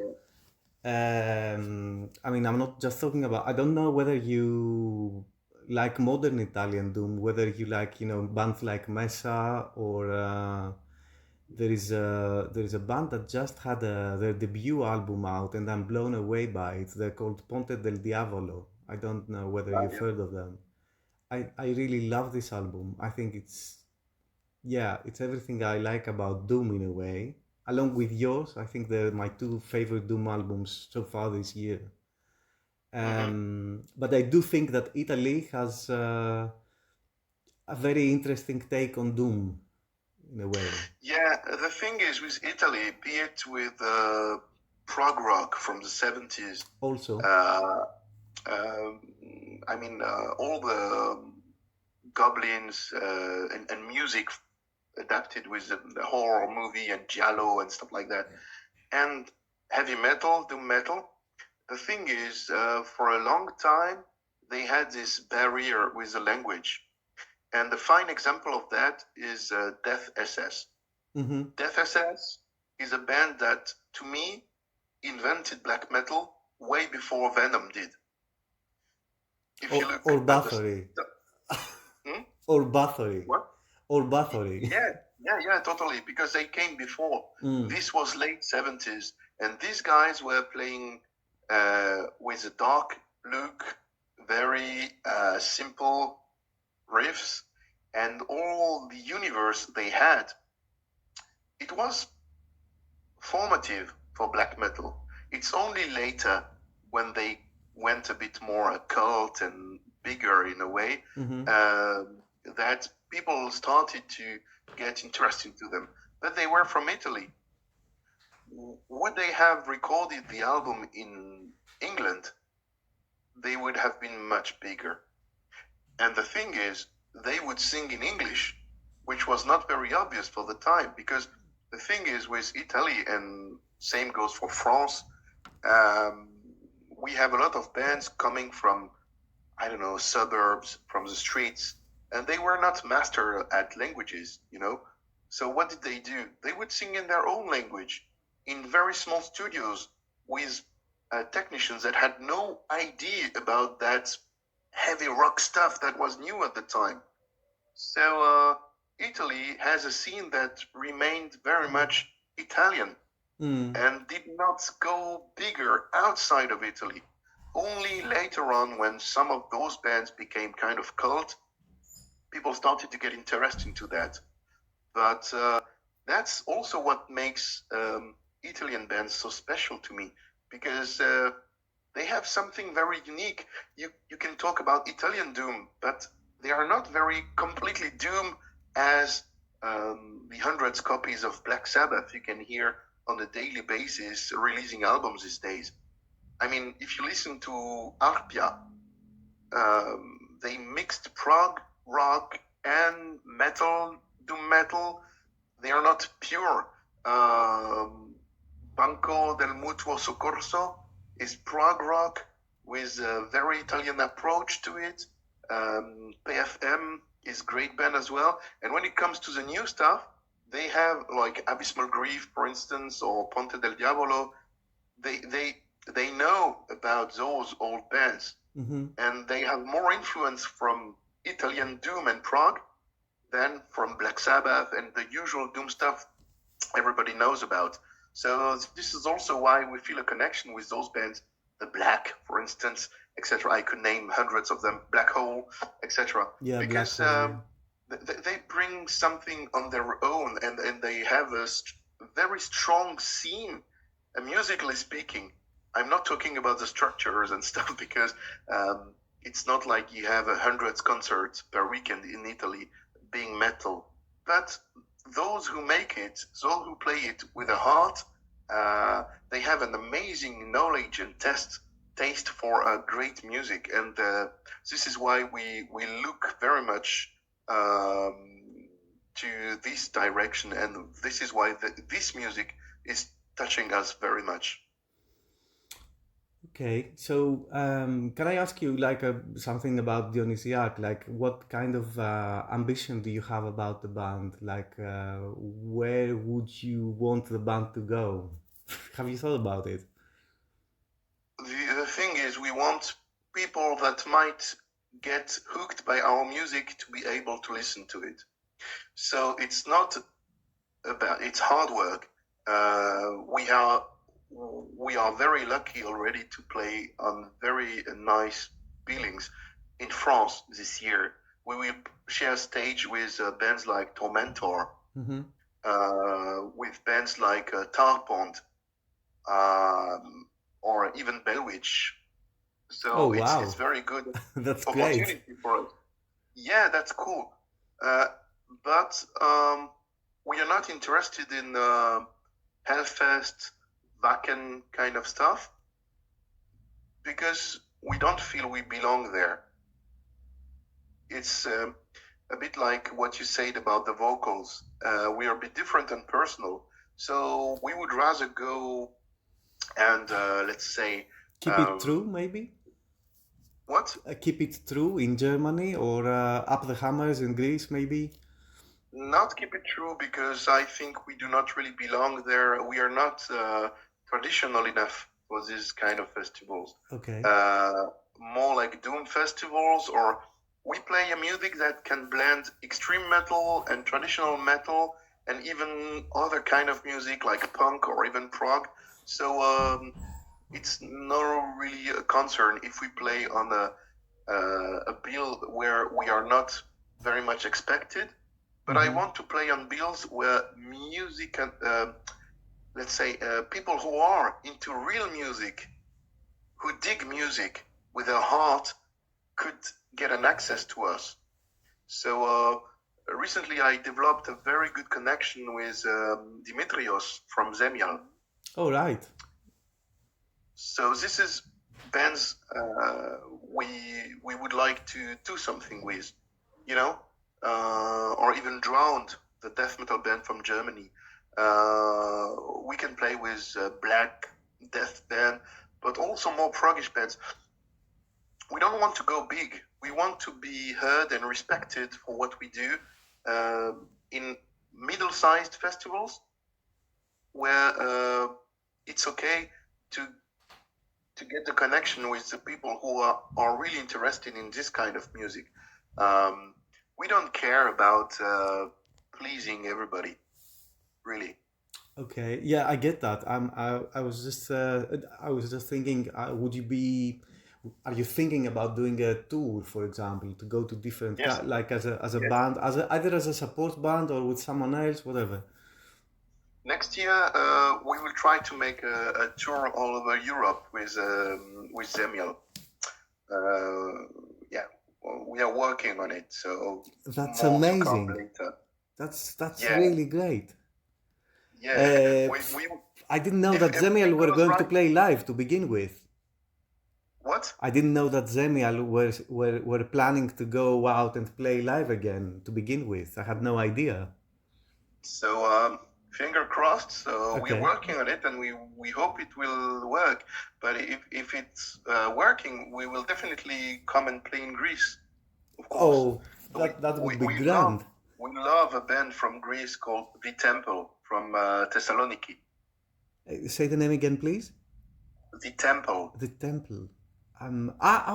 I mean, I'm not just talking about. I don't know whether you like modern Italian doom, whether you like, bands like Messa, or there is a band that just had their debut album out, and I'm blown away by it. They're called Ponte del Diavolo. I don't know whether you've heard of them. I really love this album. I think it's everything I like about doom in a way. Along with yours, I think they're my two favorite doom albums so far this year. But I do think that Italy has a very interesting take on doom in a way. Yeah, the thing is with Italy, be it with prog rock from the 70s. Also. I mean, all the goblins and music adapted with the horror movie and giallo and stuff like that. And heavy metal, doom metal. The thing is, for a long time, they had this barrier with the language. And the fine example of that is Death SS. Death SS is a band that, to me, invented black metal way before Venom did. If you look or Bathory. Or Bathory. What? Or Bathory. Yeah, totally. Because they came before. This was late 70s. And these guys were playing with a dark look, very simple riffs, and all the universe they had. It was formative for black metal. It's only later, when they went a bit more occult and bigger in a way, that people started to get interested to them. But they were from Italy. Would they have recorded the album in England, they would have been much bigger. And the thing is, they would sing in English, which was not very obvious for the time, because the thing is with Italy, and same goes for France, we have a lot of bands coming from, I don't know, suburbs, from the streets, and they were not master at languages, you know. So what did they do? They would sing in their own language in very small studios with technicians that had no idea about that heavy rock stuff that was new at the time. So Italy has a scene that remained very much Italian and did not go bigger outside of Italy. Only later on, when some of those bands became kind of cult, people started to get interested into that. But that's also what makes Italian bands so special to me, because they have something very unique. You can talk about Italian doom, but they are not very completely doom as the hundreds copies of Black Sabbath you can hear on a daily basis releasing albums these days. I mean, if you listen to Arpia, they mixed prog rock and metal, doom metal. They are not pure. Banco del Mutuo Soccorso is prog rock with a very Italian approach to it. PFM is great band as well. And when it comes to the new stuff, they have like Abysmal Grief, for instance, or Ponte del Diavolo. They know about those old bands, and they have more influence from Italian doom and prog than from Black Sabbath and the usual doom stuff everybody knows about. So this is also why we feel a connection with those bands, the Black, for instance, etc. I could name hundreds of them, Black Hole, etc. Yeah, because Black Hole, they bring something on their own, and they have a very strong scene, musically speaking. I'm not talking about the structures and stuff, because it's not like you have 100 concerts per weekend in Italy being metal. But those who make it, those who play it with a heart, they have an amazing knowledge and taste for great music. And this is why we look very much to this direction. And this is why this music is touching us very much. Okay, so can I ask you like something about Dionysiaque? Like, what kind of ambition do you have about the band? Like, where would you want the band to go? Have you thought about it? The thing is, we want people that might get hooked by our music to be able to listen to it. So it's not about, it's hard work. We are very lucky already to play on very nice billings in France this year. We will share stage with bands like Tormentor, with bands like Tarpont, or even Bellwitch. So it's very good. That's opportunity great. For us. Yeah, that's cool. But we are not interested in Hellfest, Wacken kind of stuff, because we don't feel we belong there. It's a bit like what you said about the vocals. We are a bit different and personal. So we would rather go and, let's say... Keep it true, maybe? What? Keep it true in Germany, or Up the Hammers in Greece, maybe? Not keep it true, because I think we do not really belong there. We are not traditional enough for these kind of festivals. Okay. More like doom festivals, or we play a music that can blend extreme metal and traditional metal, and even other kind of music like punk or even prog. So it's not really a concern if we play on a bill where we are not very much expected. But I want to play on bills where music and, let's say, people who are into real music, who dig music with their heart, could get an access to us. So recently I developed a very good connection with Dimitrios from Zemial. Oh, right. So this is bands we would like to do something with, you know? Or even Drowned, the death metal band from Germany. We can play with Black Death band, but also more proggish bands. We don't want to go big. We want to be heard and respected for what we do in middle-sized festivals where it's okay to get the connection with the people who are really interested in this kind of music. We don't care about pleasing everybody, really. Okay, yeah, I get that. I was just thinking, are you thinking about doing a tour, for example, to go to different, Yes. like as a Yes. band, either as a support band or with someone else, whatever? Next year, we will try to make a tour all over Europe with Zemiel. Yeah, we are working on it, so That's more to come amazing. later. That's Yeah. really great. Yeah, I didn't know if that everything Zemial were goes going to right- play live to begin with. What? I didn't know that Zemial were planning to go out and play live again to begin with. I had no idea. So finger crossed. So Okay. we're working on it, and we hope it will work. But if it's working, we will definitely come and play in Greece. Of course. Oh, that would be we grand. love a band from Greece called The Temple from Thessaloniki. Say the name again, please. The Temple. The Temple.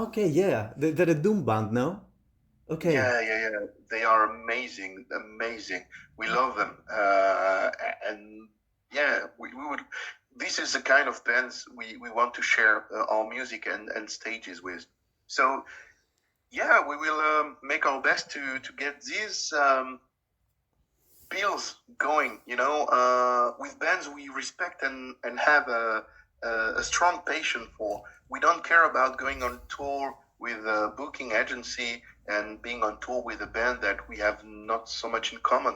Okay, yeah. They're a doom band, no? Okay. Yeah. They are amazing. We love them. And yeah, we would. This is the kind of bands we want to share our music and stages with. So yeah, we will make our best to get these bills going. With bands we respect and have a strong passion for. We don't care about going on tour with a booking agency and being on tour with a band that we have not so much in common,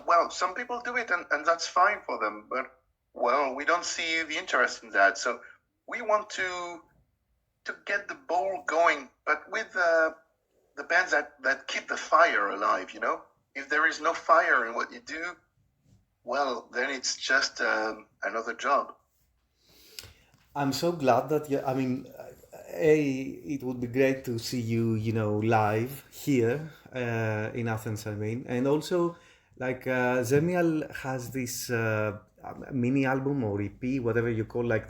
well, some people do it and that's fine for them, but well, we don't see the interest in that. So we want to get the ball going, but with the bands that keep the fire alive, If there is no fire in what you do, well, then it's just another job. I'm so glad that you, I mean, it would be great to see you, live here in Athens, I mean. And also, like, Zemial has this mini album or EP, whatever you call, like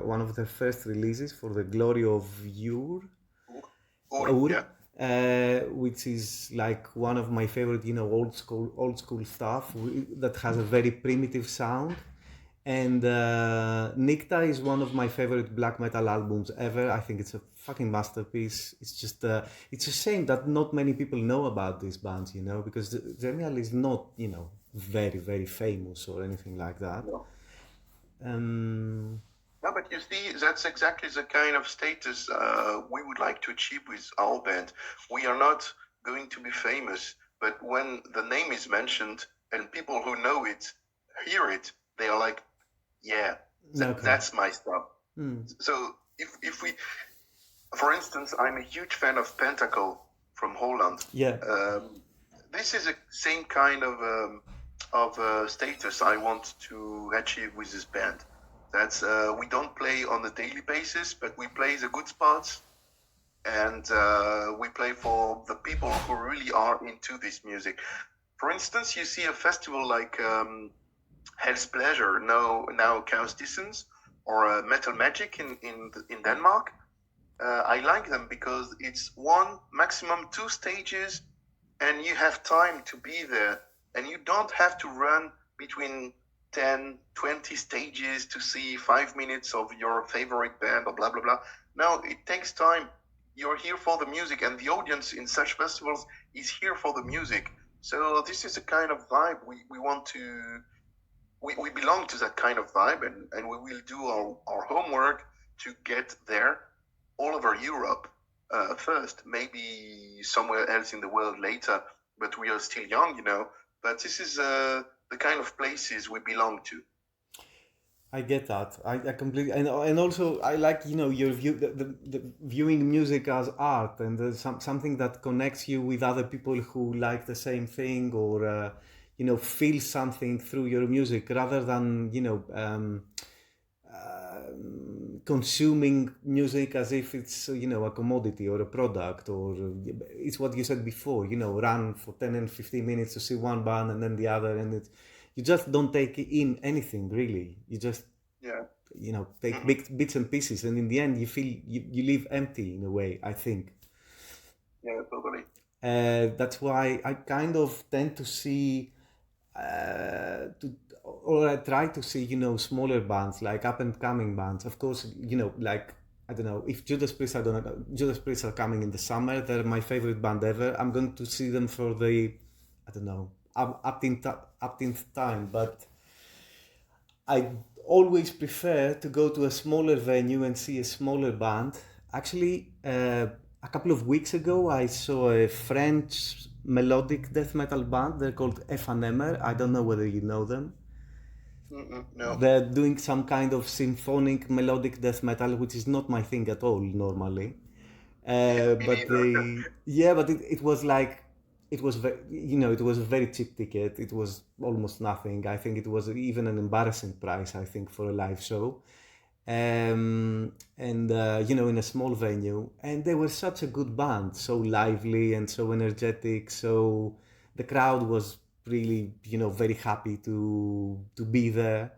one of their first releases for the Glory of Ur. Yeah. Which is like one of my favorite, old school stuff that has a very primitive sound. And Nikta is one of my favorite black metal albums ever. I think it's a fucking masterpiece. It's just, it's a shame that not many people know about these bands, because Zemial is not, very, very famous or anything like that. No. No, but you see, that's exactly the kind of status we would like to achieve with our band. We are not going to be famous, but when the name is mentioned and people who know it hear it, they are like, yeah, that's my stuff. So if we, for instance, I'm a huge fan of Pentacle from Holland. Yeah. This is the same kind of status I want to achieve with this band. That's we don't play on a daily basis, but we play the good spots, and we play for the people who really are into this music. For instance, you see a festival like Hell's Pleasure, now Chaos Dissonance, or Metal Magic in Denmark. I like them because it's one, maximum 2 stages, and you have time to be there, and you don't have to run between 10, 20 stages to see 5 minutes of your favorite band or blah, blah, blah. No, it takes time. You're here for the music, and the audience in such festivals is here for the music. So this is a kind of vibe we want to... We belong to that kind of vibe, and we will do our homework to get there all over Europe first, maybe somewhere else in the world later, but we are still young, But this is the kind of places we belong to. I get that. I completely, and also I like, your view, the viewing music as art, and there's something that connects you with other people who like the same thing, or feel something through your music, rather than consuming music as if it's a commodity or a product, or it's what you said before, run for 10 and 15 minutes to see one band and then the other, and you just don't take in anything really. You just Yeah. take Mhm. big bits and pieces, and in the end you feel you leave empty in a way, I think. Yeah, totally. That's why I kind of tend to see to, or I try to see, smaller bands, like up and coming bands. Of course, like, I don't know, if Judas Priest, I don't know, Judas Priest are coming in the summer. They're my favorite band ever. I'm going to see them for the, I don't know, upteenth time, but I always prefer to go to a smaller venue and see a smaller band. Actually, a couple of weeks ago, I saw a French melodic death metal band. They're called Efanemer. I don't know whether you know them. No. They're doing some kind of symphonic melodic death metal, which is not my thing at all normally. Yeah, me But neither. it was like, it was a very cheap ticket. It was almost nothing. I think it was even an embarrassing price, I think, for a live show. And in a small venue, and they were such a good band, so lively and so energetic. So the crowd was really, very happy to be there.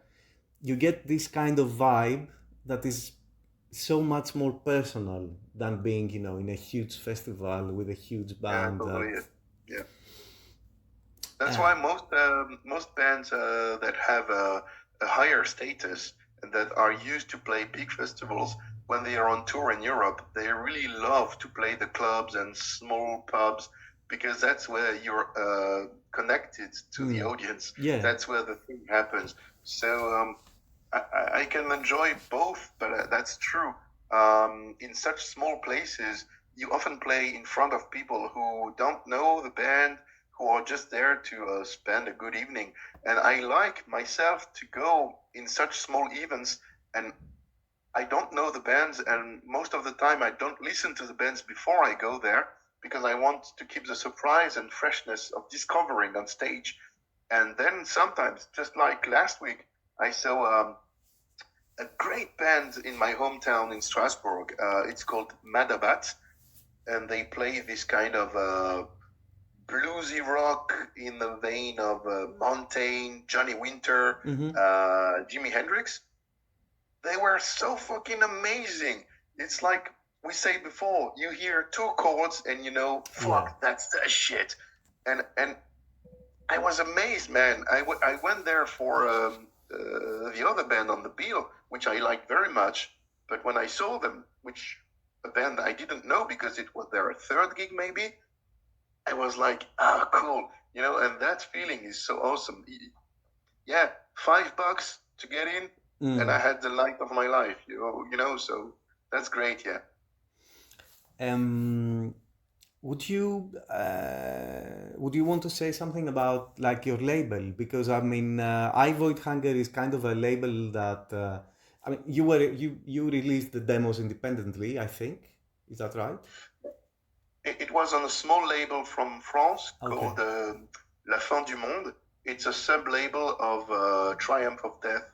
You get this kind of vibe that is so much more personal than being, in a huge festival with a huge Yeah, band that. totally. Yeah. That's Uh, why most bands that have a higher status and that are used to play big festivals, when they are on tour in Europe, they really love to play the clubs and small pubs, because that's where you're connected to the audience. yeah. That's where the thing happens. So I can enjoy both, but that's true. In such small places, you often play in front of people who don't know the band, who are just there to spend a good evening. And I like myself to go in such small events, and I don't know the bands, and most of the time I don't listen to the bands before I go there, because I want to keep the surprise and freshness of discovering on stage. And then sometimes, just like last week, I saw a great band in my hometown in Strasbourg. It's called Madabat, and they play this kind of bluesy rock in the vein of Montaigne, Johnny Winter, Jimi Hendrix. They were so fucking amazing. It's like we say before, you hear two chords and you know, fuck, that's the shit. And I was amazed, man. I went there for the other band on the bill, which I liked very much. But when I saw them, which a band I didn't know because it was their third gig maybe, I was like, ah, cool. And that feeling is so awesome. Yeah, $5 to get in, and I had the night of my life, so that's great, yeah. Would you want to say something about like your label? Because I mean, I Void Hunger is kind of a label that I mean, you released the demos independently, I think. Is that right? It was on a small label from France Okay. called La Fin du Monde. It's a sub-label of Triumph of Death,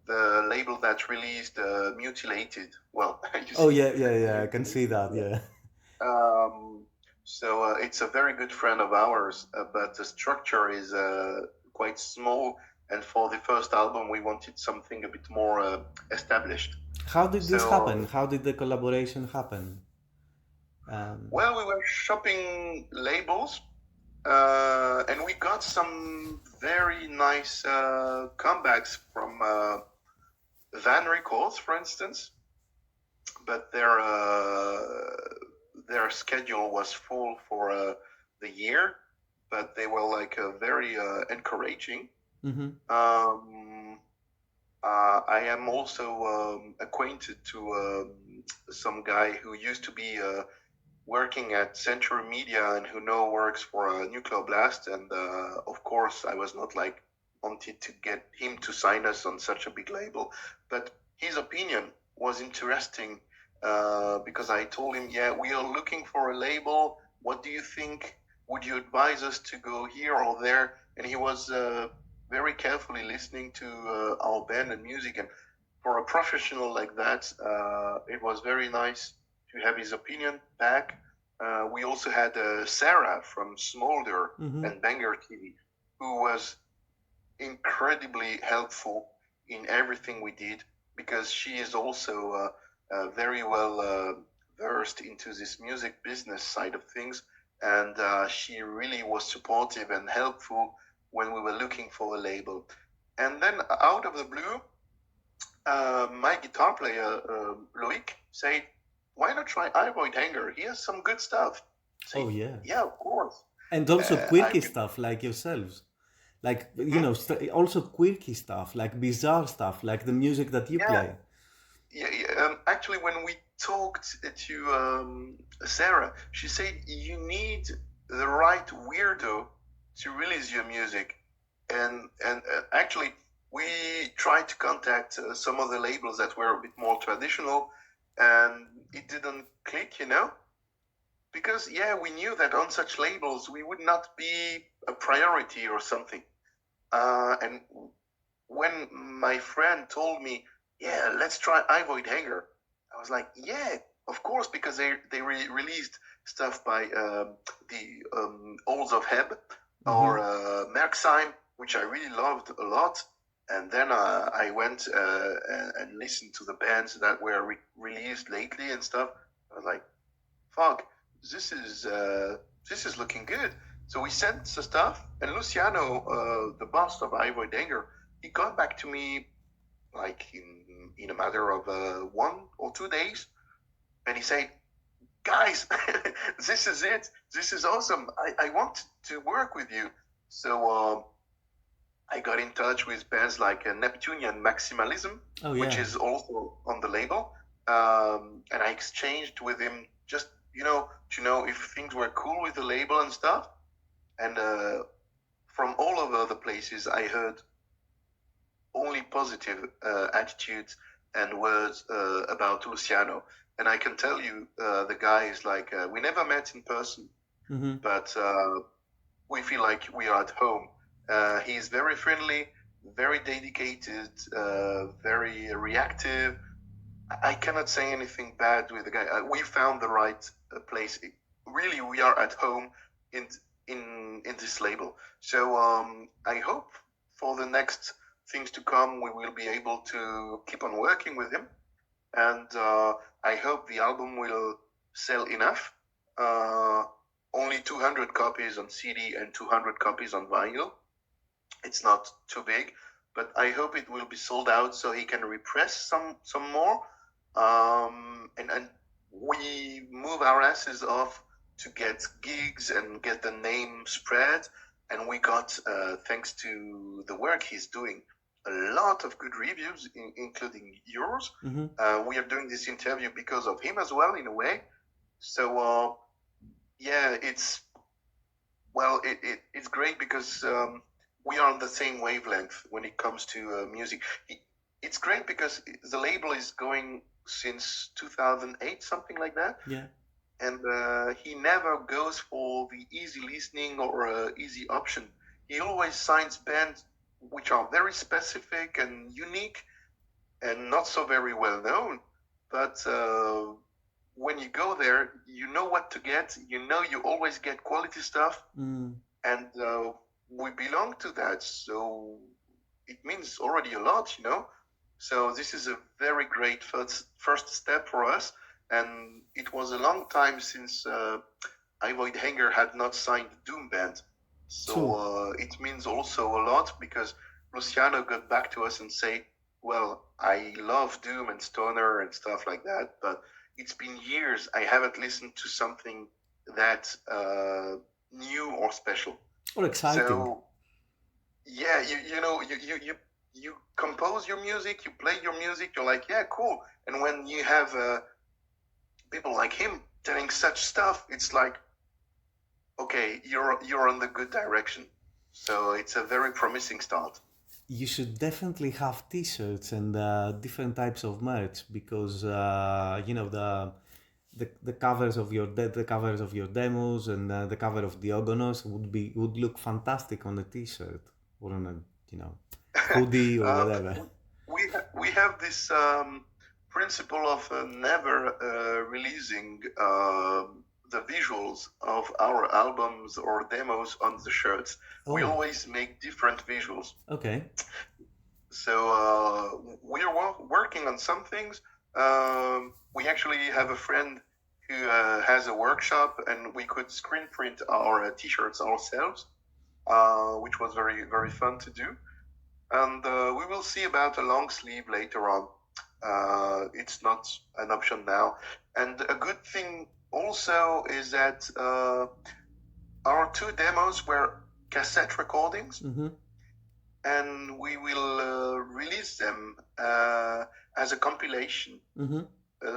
the label that released Mutilated. Well, you Oh see. yeah, I can see that. Yeah. So it's a very good friend of ours, but the structure is quite small. And for the first album, we wanted something a bit more established. How did this happen? So, How did the collaboration happen? well, we were shopping labels, and we got some very nice comebacks from Van Records, for instance. But their schedule was full for the year, but they were like very encouraging. I am also acquainted to some guy who used to be working at Century Media and who now works for Nuclear Blast. And of course, I was not like wanted to get him to sign us on such a big label, but his opinion was interesting because I told him, yeah, we are looking for a label. What do you think? Would you advise us to go here or there? And he was very carefully listening to our band and music. And for a professional like that, it was very nice to have his opinion back. We also had Sarah from Smolder and Banger TV, who was incredibly helpful in everything we did, because she is also very well versed into this music business side of things, and she really was supportive and helpful when we were looking for a label. And then out of the blue, my guitar player, Loic, said, why not try Ivoid Hanger? He has some good stuff. Say, Oh yeah. Yeah, of course. And also quirky I- stuff like yourselves. Like, you know, also quirky stuff, like bizarre stuff, like the music that you Yeah. play. Actually, when we talked to Sarah, she said you need the right weirdo to release your music, and actually we tried to contact some of the labels that were a bit more traditional, and it didn't click, because we knew that on such labels we would not be a priority or something. And when my friend told me, let's try Ivoid Hanger, I was like, yeah, of course, because they released stuff by the Olds of Heb or Merksheim, which I really loved a lot. And then I went and listened to the bands that were released lately and stuff. I was like, fuck, this is looking good. So we sent the stuff, and Luciano, the boss of Ivoid Hanger, he got back to me like in a matter of 1 or 2 days, and he said, guys, this is it. This is awesome. I want to work with you. So I got in touch with bands like Neptunian Maximalism, which is also on the label. And I exchanged with him just, to know if things were cool with the label and stuff. And from all over the places, I heard only positive attitudes and words about Luciano. And I can tell you, the guy is like, we never met in person, but we feel like we are at home. He's very friendly, very dedicated, very reactive. I cannot say anything bad with the guy. We found the right place. Really, we are at home in this label. So I hope for the next things to come, we will be able to keep on working with him. And I hope the album will sell enough. Only 200 copies on CD and 200 copies on vinyl. It's not too big, but I hope it will be sold out so he can repress some more. And we move our asses off to get gigs and get the name spread. And we got, thanks to the work he's doing, a lot of good reviews, including yours. We are doing this interview because of him as well, in a way. So, it's great because we are on the same wavelength when it comes to music. It's great because the label is going since 2008, something like that. Yeah. And he never goes for the easy listening or easy option. He always signs bands which are very specific and unique and not so very well known. But when you go there, you know what to get. You always get quality stuff. And we belong to that. So it means already a lot, So this is a very great first step for us. And it was a long time since Ivoid Hanger had not signed Doom Band. So it means also a lot because Luciano got back to us and said, well, I love Doom and Stoner and stuff like that, but it's been years I haven't listened to something that new or special. Or exciting. So, you compose your music, you play your music, you're like, yeah, cool. And when you have people like him telling such stuff, it's like, okay, you're on the good direction. So it's a very promising start. You should definitely have T-shirts and different types of merch because the covers of your demos and the cover of Diogonos would look fantastic on a T-shirt or on a hoodie or whatever. we have this principle of never releasing the visuals of our albums or demos on the shirts. We Oh, always make different visuals. okay. So we're working on some things. We actually have a friend who has a workshop, and we could screen print our t-shirts ourselves, which was very, very fun to do. And we will see about a long sleeve later on. It's not an option now. And a good thing also is that our two demos were cassette recordings, Mm-hmm. and we will release them as a compilation Mm-hmm.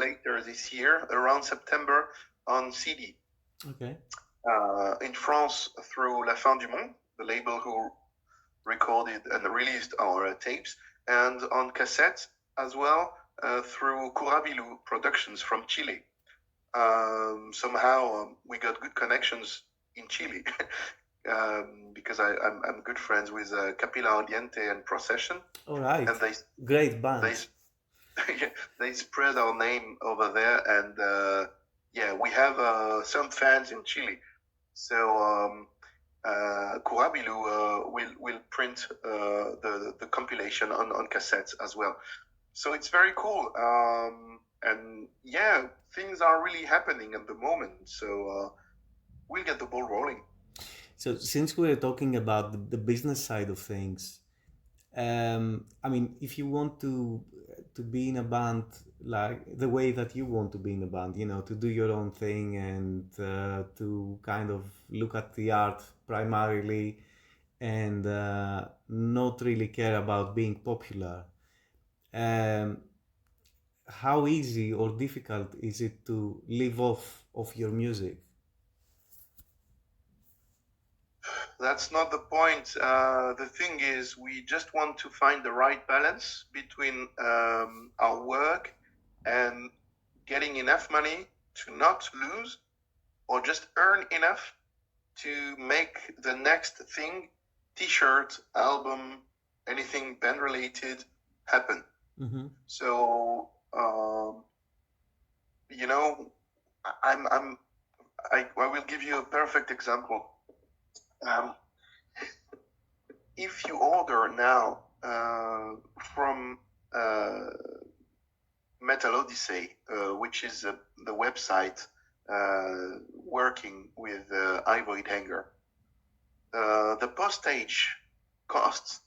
later this year, around September, on CD. Okay. In France, through La Fin du Monde, the label who recorded and released our tapes, and on cassette as well through Curabilu Productions from Chile. Somehow we got good connections in Chile because I'm good friends with Capilla Oriente and Procession, All right. and Great band. they spread our name over there, and yeah, we have some fans in Chile. So Curabilu will print the compilation on cassettes as well. So it's very cool. And yeah, things are really happening at the moment. So we'll get the ball rolling. So since we're talking about the business side of things, I mean, if you want to be in a band like the way that you want to be in a band, you know, to do your own thing and to kind of look at the art primarily and not really care about being popular. Um, how easy or difficult is it to live off of your music? That's not the point. The thing is, we just want to find the right balance between our work and getting enough money to not lose, or just earn enough to make the next thing, t-shirt, album, anything band related, happen. Mm-hmm. So you know, I will give you a perfect example. If you order now from Metal-Odyssey, which is the website working with iVoid Hanger, the postage costs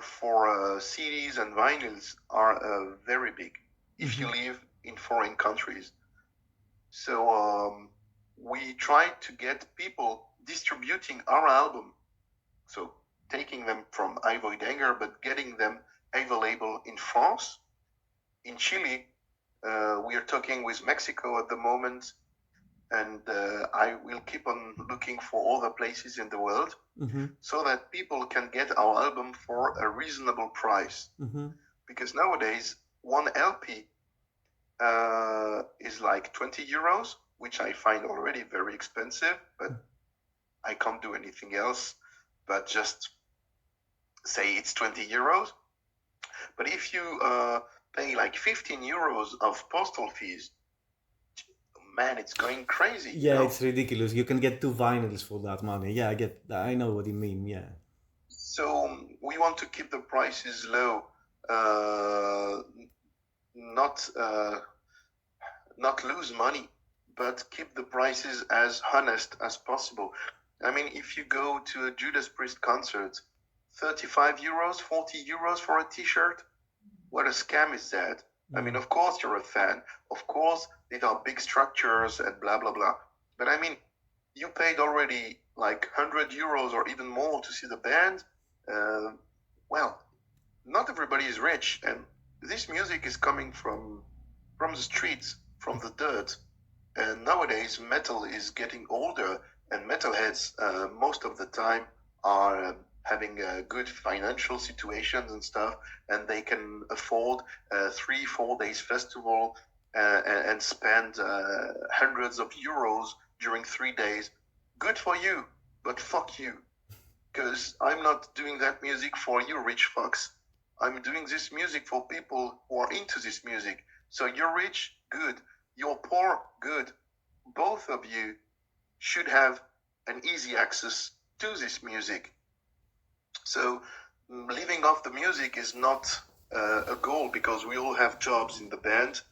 for CDs and vinyls are very big if you live in foreign countries. So we try to get people distributing our album, so taking them from iVoid Hanger, but getting them available in France, in Chile. We are talking with Mexico at the moment, and I will keep on looking for other places in the world so that people can get our album for a reasonable price. Because nowadays, one LP is like 20 euros, which I find already very expensive, but I can't do anything else but just say it's 20 euros. But if you pay like 15 euros of postal fees, man, it's going crazy. Yeah, you know? It's ridiculous. You can get two vinyls for that money. Yeah, I know what you mean. Yeah. So we want to keep the prices low, not lose money, but keep the prices as honest as possible. I mean, if you go to a Judas Priest concert, 35 euros, 40 euros for a t-shirt, what a scam is that? I mean, of course you're a fan. Of course these are big structures and blah, blah, blah. But I mean, you paid already like 100 euros or even more to see the band. Well, not everybody is rich. And this music is coming from the streets, from the dirt. And nowadays, metal is getting older, and metalheads most of the time are having good financial situations and stuff, and they can afford a 3-4 days festival and spend hundreds of euros during 3 days. Good for you, but fuck you, because I'm not doing that music for you, rich fucks. I'm doing this music for people who are into this music. So you're rich, good. You're poor, good. Both of you should have an easy access to this music. So living off the music is not a goal, because we all have jobs in the band,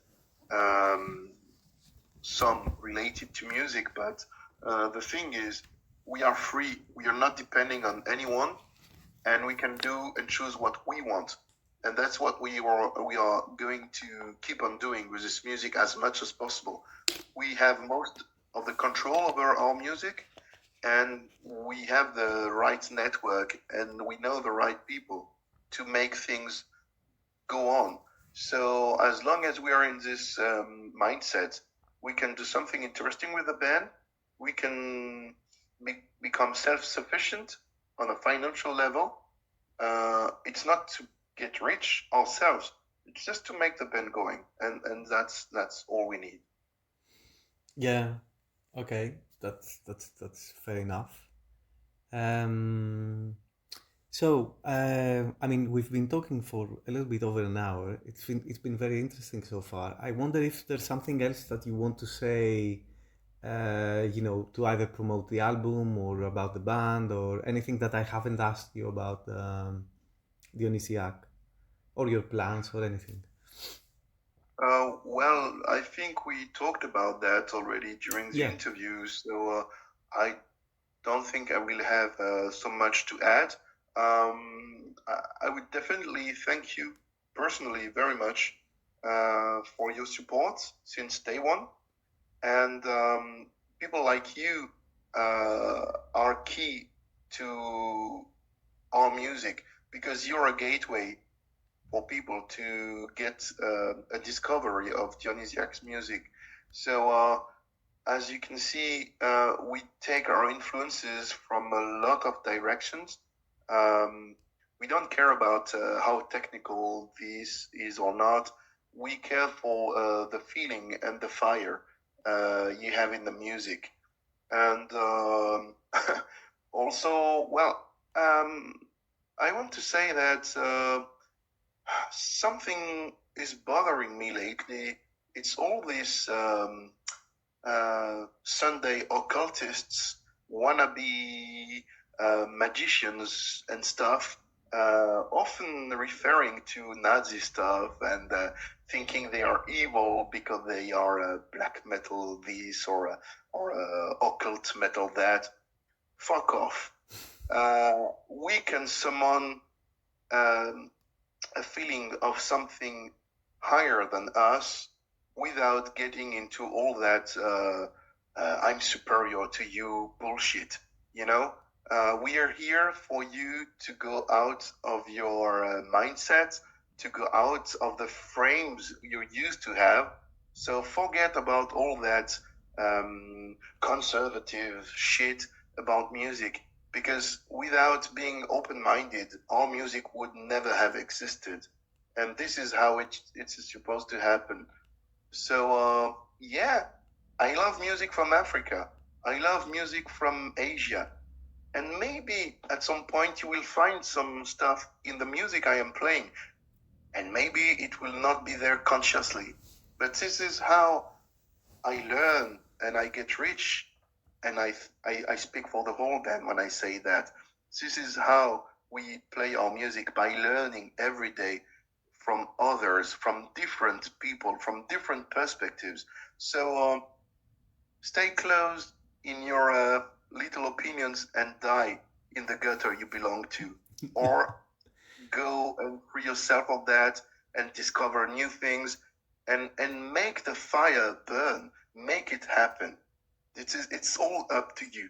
some related to music, but the thing is, we are free. We are not depending on anyone, and we can do and choose what we want. And that's what we are going to keep on doing with this music as much as possible. We have most of the control over our music, and we have the right network, and we know the right people to make things go on. So as long as we are in this mindset, we can do something interesting with the band. We can become self-sufficient on a financial level. It's not to get rich ourselves. It's just to make the band going, and that's all we need. Yeah. Okay. That's fair enough. Um, I mean, we've been talking for a little bit over an hour. It's been very interesting so far. I wonder if there's something else that you want to say, to either promote the album or about the band or anything that I haven't asked you about Dionysiaque or your plans or anything. Well, I think we talked about that already during the Yeah. interview, so I don't think I will have so much to add. I would definitely thank you personally very much for your support since day one. And people like you are key to our music, because you're a gateway for people to get a discovery of Dionysiaque's music. So as you can see, we take our influences from a lot of directions. We don't care about how technical this is or not. We care for the feeling and the fire you have in the music. And also, well, I want to say that something is bothering me lately. It's all these Sunday occultists, wannabe magicians and stuff, often referring to Nazi stuff and thinking they are evil because they are black metal this or occult metal that. Fuck off. We can summon a feeling of something higher than us without getting into all that I'm superior to you bullshit. We are here for you to go out of your mindset, to go out of the frames you used to have. So forget about all that conservative shit about music, because without being open-minded, our music would never have existed. And this is how it's supposed to happen. So, yeah, I love music from Africa. I love music from Asia. And maybe at some point you will find some stuff in the music I am playing. And maybe it will not be there consciously. But this is how I learn and I get rich. And I speak for the whole band when I say that. This is how we play our music, by learning every day from others, from different people, from different perspectives. So stay closed in your little opinions and die in the gutter you belong to. Or go and free yourself of that and discover new things and make the fire burn. Make it happen. It's all up to you.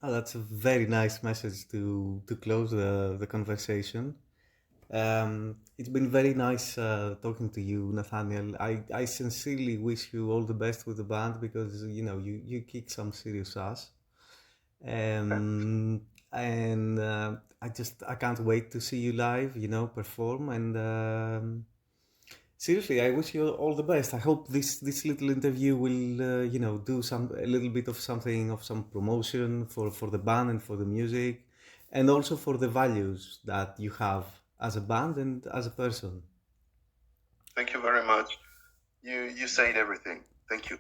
Oh, that's a very nice message to close the conversation. It's been very nice talking to you, Nathaniel. I sincerely wish you all the best with the band, because you kick some serious ass. And I can't wait to see you live, perform. And seriously, I wish you all the best. I hope this little interview will do a little bit of something, of some promotion for the band and for the music, and also for the values that you have as a band and as a person. Thank you very much. You said everything. Thank you.